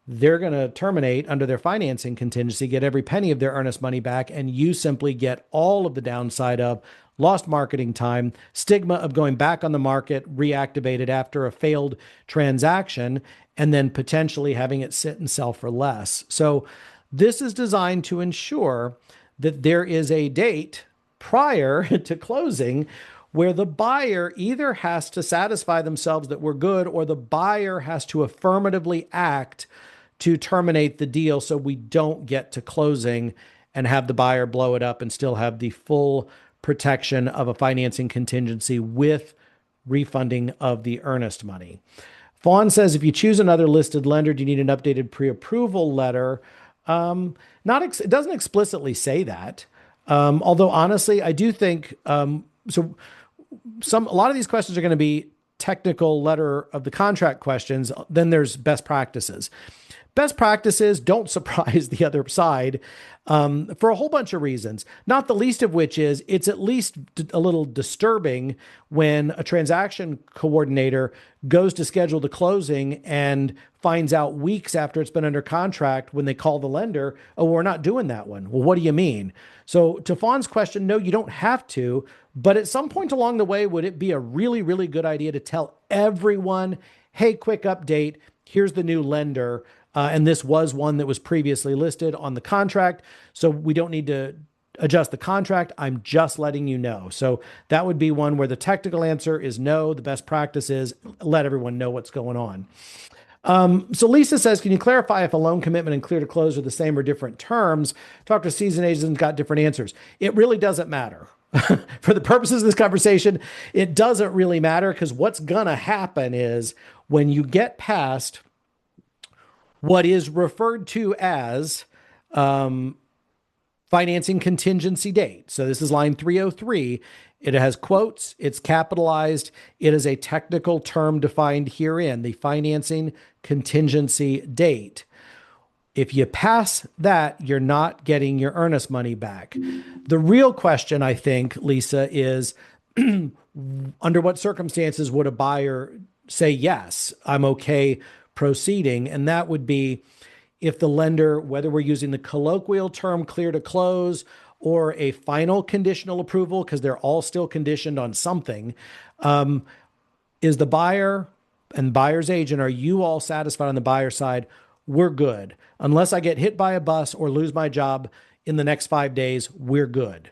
They're going to terminate under their financing contingency, get every penny of their earnest money back, and you simply get all of the downside of lost marketing time, stigma of going back on the market, reactivated after a failed transaction, and then potentially having it sit and sell for less. So this is designed to ensure that there is a date prior to closing where the buyer either has to satisfy themselves that we're good, or the buyer has to affirmatively act to terminate the deal so we don't get to closing and have the buyer blow it up and still have the full protection of a financing contingency with refunding of the earnest money. Fawn says, if you choose another listed lender, do you need an updated pre-approval letter? It doesn't explicitly say that. Although honestly, I do think, a lot of these questions are going to be technical letter of the contract questions. Then there's best practices. Best practices don't surprise the other side for a whole bunch of reasons, not the least of which is it's at least a little disturbing when a transaction coordinator goes to schedule the closing and finds out weeks after it's been under contract when they call the lender, oh, we're not doing that one. Well, what do you mean? So to Fawn's question, no, you don't have to, but at some point along the way, would it be a really, really good idea to tell everyone, hey, quick update, here's the new lender. And this was one that was previously listed on the contract. So we don't need to adjust the contract. I'm just letting you know. So that would be one where the technical answer is no. The best practice is let everyone know what's going on. So Lisa says, can you clarify if a loan commitment and clear to close are the same or different terms? Talk to seasoned agents and got different answers. It really doesn't matter. For the purposes of this conversation, it doesn't really matter, because what's going to happen is when you get past what is referred to as financing contingency date. So this is line 303. It has quotes. It's capitalized. It is a technical term defined herein, the financing contingency date. If you pass that, you're not getting your earnest money back. The real question, I think, Lisa, is under what circumstances would a buyer say, yes, I'm okay proceeding? And that would be if the lender, whether we're using the colloquial term clear to close or a final conditional approval, because they're all still conditioned on something, is the buyer and buyer's agent, are you all satisfied on the buyer side? We're good. Unless I get hit by a bus or lose my job in the next 5 days, we're good.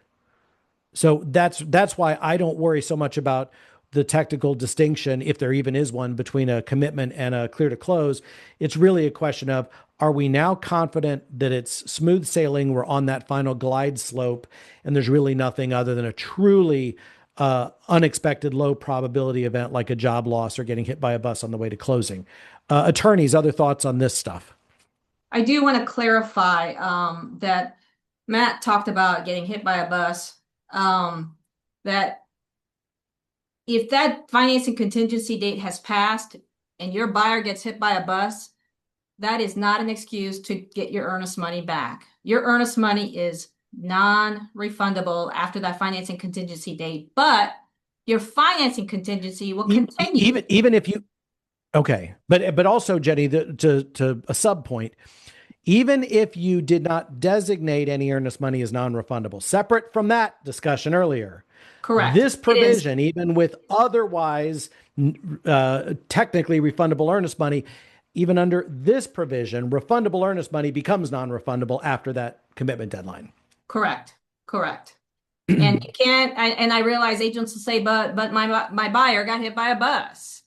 So that's why I don't worry so much about the technical distinction, if there even is one, between a commitment and a clear to close. It's really a question of, are we now confident that it's smooth sailing? We're on that final glide slope, and there's really nothing other than a truly unexpected low probability event like a job loss or getting hit by a bus on the way to closing. Attorneys, other thoughts on this stuff? I do want to clarify that Matt talked about getting hit by a bus, that if that financing contingency date has passed and your buyer gets hit by a bus, that is not an excuse to get your earnest money back. Your earnest money is non-refundable after that financing contingency date, but your financing contingency will continue. Even if you, okay. But also, Jenny, to a sub point, even if you did not designate any earnest money as non-refundable, separate from that discussion earlier. Correct. This It is. provision, even with otherwise technically refundable earnest money, even under this provision, refundable earnest money becomes non-refundable after that commitment deadline. Correct. And you can't, and I realize agents will say, but my buyer got hit by a bus.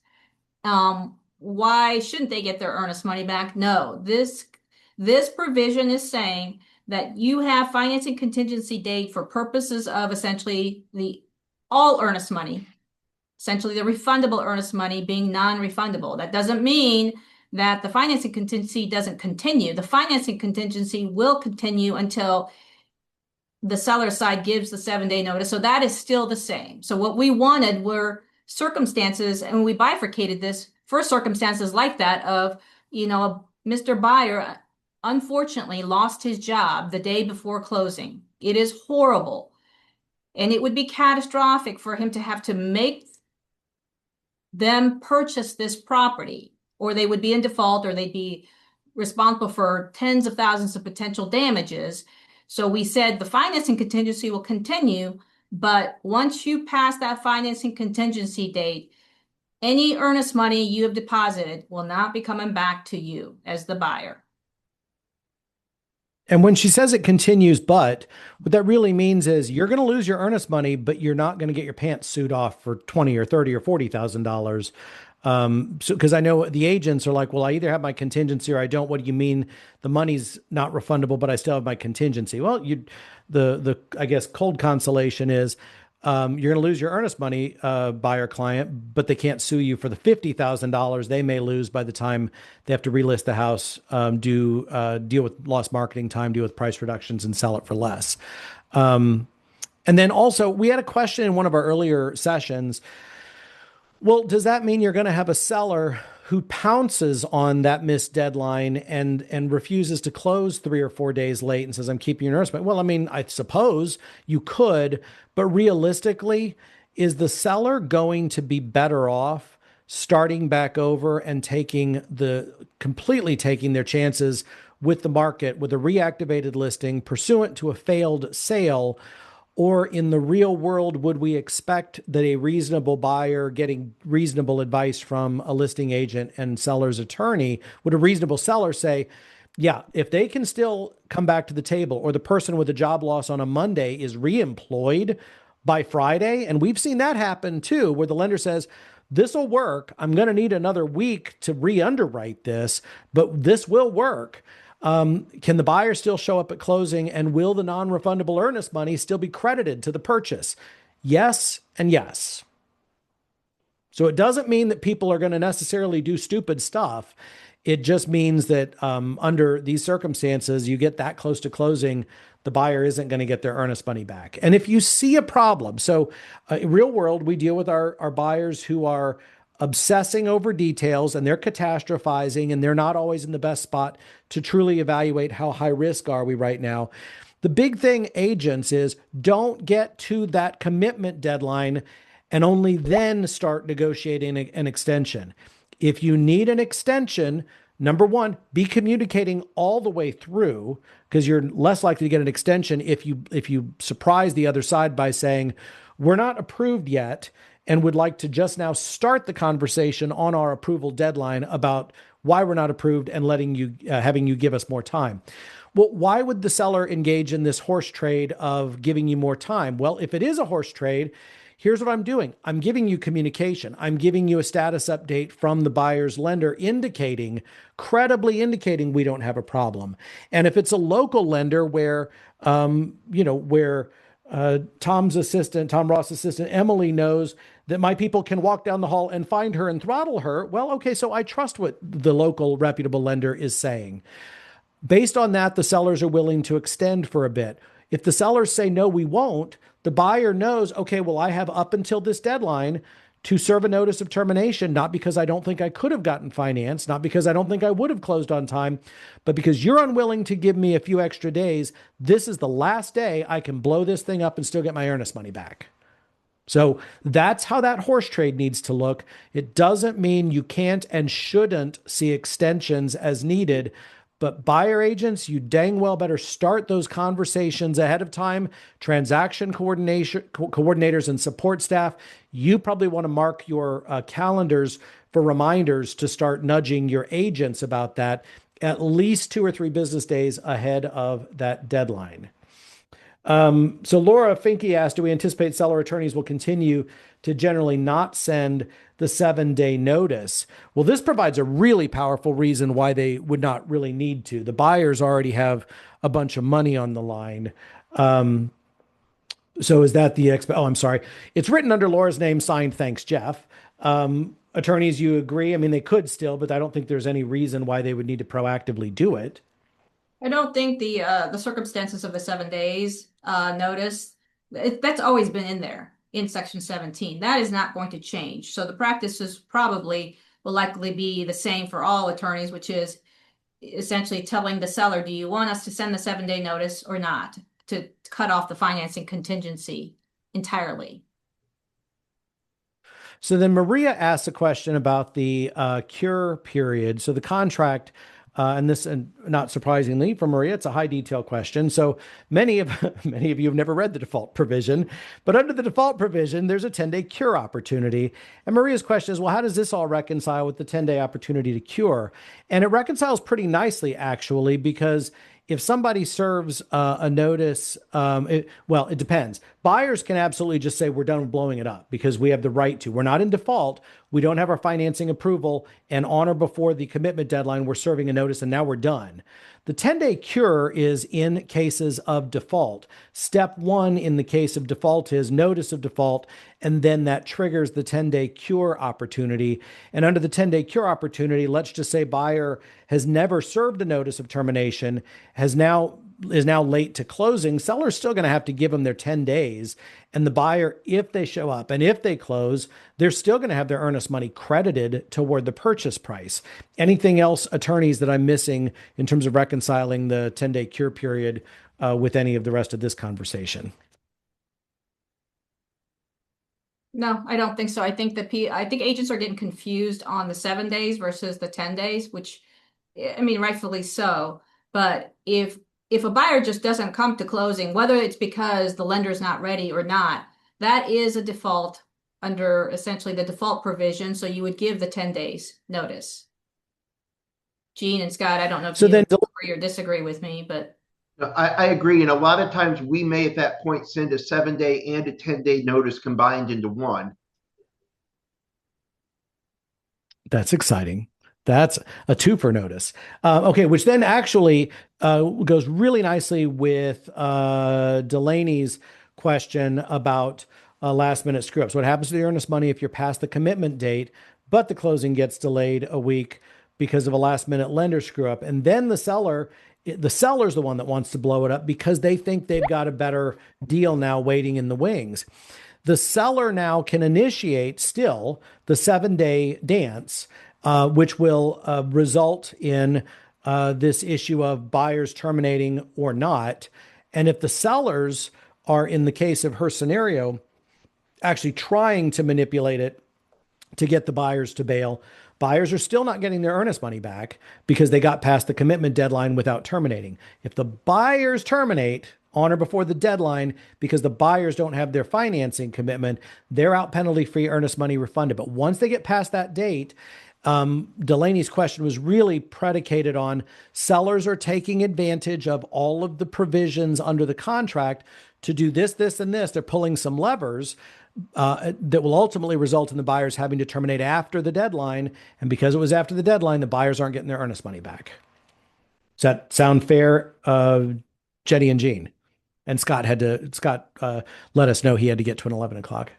Why shouldn't they get their earnest money back? No, this provision is saying that you have financing contingency date for purposes of essentially all earnest money, essentially the refundable earnest money being non-refundable. That doesn't mean that the financing contingency doesn't continue. The financing contingency will continue until the seller side gives the 7-day notice. So that is still the same. So what we wanted were circumstances, and we bifurcated this for circumstances like that of, Mr. Buyer unfortunately lost his job the day before closing. It is horrible. And it would be catastrophic for him to have to make them purchase this property, or they would be in default, or they'd be responsible for tens of thousands of potential damages. So we said the financing contingency will continue, but once you pass that financing contingency date, any earnest money you have deposited will not be coming back to you as the buyer. And when she says it continues, but what that really means is you're going to lose your earnest money, but you're not going to get your pants sued off for $20 or $30 or $40,000. So, because I know the agents are like, well, I either have my contingency or I don't. What do you mean the money's not refundable, but I still have my contingency? Well, the I guess cold consolation is you're going to lose your earnest money, buyer client, but they can't sue you for the $50,000 they may lose by the time they have to relist the house, deal with lost marketing time, deal with price reductions, and sell it for less. And then also, we had a question in one of our earlier sessions. Well, does that mean you're going to have a seller who pounces on that missed deadline and refuses to close 3 or 4 days late and says, I'm keeping your earnest money? Well, I mean, I suppose you could, but realistically, is the seller going to be better off starting back over and completely taking their chances with the market with a reactivated listing pursuant to a failed sale? Or in the real world, would we expect that a reasonable buyer getting reasonable advice from a listing agent and seller's attorney, would a reasonable seller say, yeah, if they can still come back to the table, or the person with a job loss on a Monday is reemployed by Friday? And we've seen that happen too, where the lender says, this will work. I'm going to need another week to re-underwrite this, but this will work. Can the buyer still show up at closing, and will the non-refundable earnest money still be credited to the purchase? Yes and yes. So it doesn't mean that people are going to necessarily do stupid stuff. It just means that under these circumstances, you get that close to closing, the buyer isn't going to get their earnest money back. And if you see a problem, so in real world, we deal with our buyers who are obsessing over details, and they're catastrophizing, and they're not always in the best spot to truly evaluate how high risk are we right now. The big thing, agents, is don't get to that commitment deadline and only then start negotiating an extension. If you need an extension, number one, be communicating all the way through, because you're less likely to get an extension if you surprise the other side by saying, we're not approved yet and would like to just now start the conversation on our approval deadline about why we're not approved and having you give us more time. Well, why would the seller engage in this horse trade of giving you more time? Well, if it is a horse trade, here's what I'm doing. I'm giving you communication. I'm giving you a status update from the buyer's lender credibly indicating we don't have a problem. And if it's a local lender where, Tom Ross' assistant, Emily, knows that my people can walk down the hall and find her and throttle her. Well, okay, so I trust what the local reputable lender is saying. Based on that, the sellers are willing to extend for a bit. If the sellers say, no, we won't, the buyer knows, okay, well, I have up until this deadline to serve a notice of termination, not because I don't think I could have gotten finance, not because I don't think I would have closed on time, but because you're unwilling to give me a few extra days. This is the last day I can blow this thing up and still get my earnest money back. So that's how that horse trade needs to look. It doesn't mean you can't and shouldn't see extensions as needed, But buyer agents, you dang well better start those conversations ahead of time. Transaction coordinators and support staff, you probably want to mark your calendars for reminders to start nudging your agents about that at least 2 or 3 business days ahead of that deadline. So Laura Finke asked, do we anticipate seller attorneys will continue to generally not send the 7-day notice? Well, this provides a really powerful reason why they would not really need to. The buyers already have a bunch of money on the line. So is that the oh, I'm sorry. It's written under Laura's name, signed, thanks, Jeff. Attorneys, you agree? I mean, they could still, but I don't think there's any reason why they would need to proactively do it. I don't think the circumstances of the 7 days notice, that's always been in there in section 17. That is not going to change. So the practices probably will likely be the same for all attorneys, which is essentially telling the seller, do you want us to send the 7-day notice or not, to cut off the financing contingency entirely. So then Maria asked a question about the cure period. So the contract, and not surprisingly for Maria, it's a high detail question. So many of you have never read the default provision, but under the default provision, there's a 10-day cure opportunity. And Maria's question is, well, how does this all reconcile with the 10-day opportunity to cure? And it reconciles pretty nicely, actually, because if somebody serves a notice, it depends. Buyers can absolutely just say, we're done blowing it up because we have the right to. We're not in default. We don't have our financing approval, and on or before the commitment deadline, we're serving a notice and now we're done. The 10-day cure is in cases of default. Step 1 in the case of default is notice of default, and then that triggers the 10-day cure opportunity. And under the 10-day cure opportunity, let's just say buyer has never served a notice of termination, is now late to closing. Seller's still going to have to give them their 10 days. And the buyer, if they show up and if they close, they're still going to have their earnest money credited toward the purchase price. Anything else, attorneys, that I'm missing in terms of reconciling the 10-day cure period with any of the rest of this conversation? No, I don't think so. I think I think agents are getting confused on the 7 days versus the 10 days, which, I mean, rightfully so. But if a buyer just doesn't come to closing, whether it's because the lender's not ready or not, that is a default under essentially the default provision. So you would give the 10 days notice. Gene and Scott, I don't know if you agree or disagree with me, but. I agree. And a lot of times we may at that point send a 7-day and a 10-day notice combined into one. That's exciting. That's a 2-for notice. Okay, which then actually goes really nicely with Delaney's question about last minute screw ups. What happens to the earnest money if you're past the commitment date, but the closing gets delayed a week because of a last minute lender screw up? And then the seller's the one that wants to blow it up because they think they've got a better deal now waiting in the wings. The seller now can initiate still the 7-day dance, which will result in this issue of buyers terminating or not. And if the sellers are, in the case of her scenario, actually trying to manipulate it to get the buyers to bail, buyers are still not getting their earnest money back because they got past the commitment deadline without terminating. If the buyers terminate on or before the deadline because the buyers don't have their financing commitment, they're out penalty-free, earnest money refunded. But once they get past that date, Delaney's question was really predicated on sellers are taking advantage of all of the provisions under the contract to do this, this, and this. They're pulling some levers that will ultimately result in the buyers having to terminate after the deadline. And because it was after the deadline, the buyers aren't getting their earnest money back. Does that sound fair, Jenny and Jean? And Scott let us know he had to get to an 11 o'clock.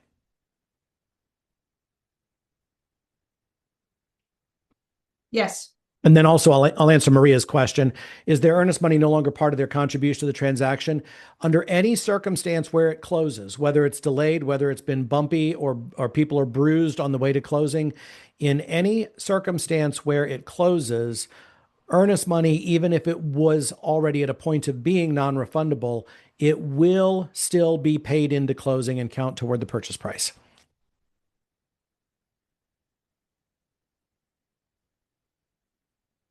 Yes. And then also I'll answer Maria's question. Is their earnest money no longer part of their contribution to the transaction? Under any circumstance where it closes, whether it's delayed, whether it's been bumpy or people are bruised on the way to closing, in any circumstance where it closes, earnest money, even if it was already at a point of being non-refundable, it will still be paid into closing and count toward the purchase price.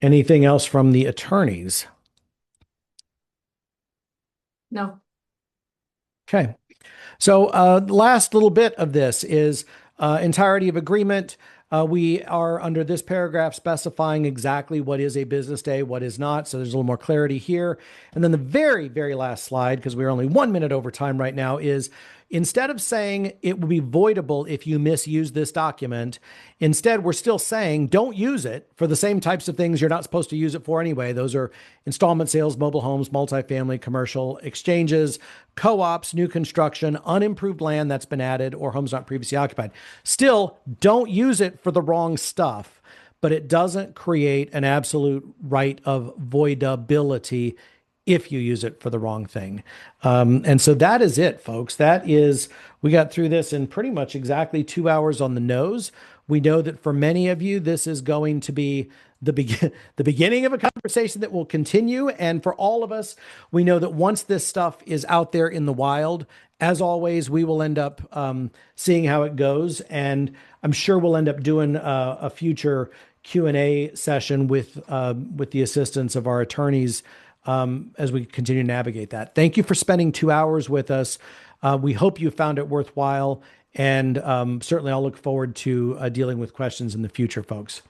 Anything else from the attorneys? No. Okay. So the last little bit of this is entirety of agreement. We are under this paragraph specifying exactly what is a business day, what is not. So there's a little more clarity here. And then the very, very last slide, because we're only 1 minute over time right now, is instead of saying it will be voidable if you misuse this document, instead we're still saying don't use it for the same types of things you're not supposed to use it for anyway. Those are installment sales, mobile homes, multifamily, commercial exchanges, co-ops, new construction, unimproved land that's been added, or homes not previously occupied. Still, don't use it for the wrong stuff, but it doesn't create an absolute right of voidability if you use it for the wrong thing. And so that is it, folks. We got through this in pretty much exactly 2 hours on the nose. We know that for many of you, this is going to be the beginning of a conversation that will continue. And for all of us, we know that once this stuff is out there in the wild, as always, we will end up seeing how it goes. And I'm sure we'll end up doing a future Q&A session with the assistance of our attorneys as we continue to navigate that. Thank you for spending 2 hours with us. We hope you found it worthwhile. And certainly I'll look forward to dealing with questions in the future, folks.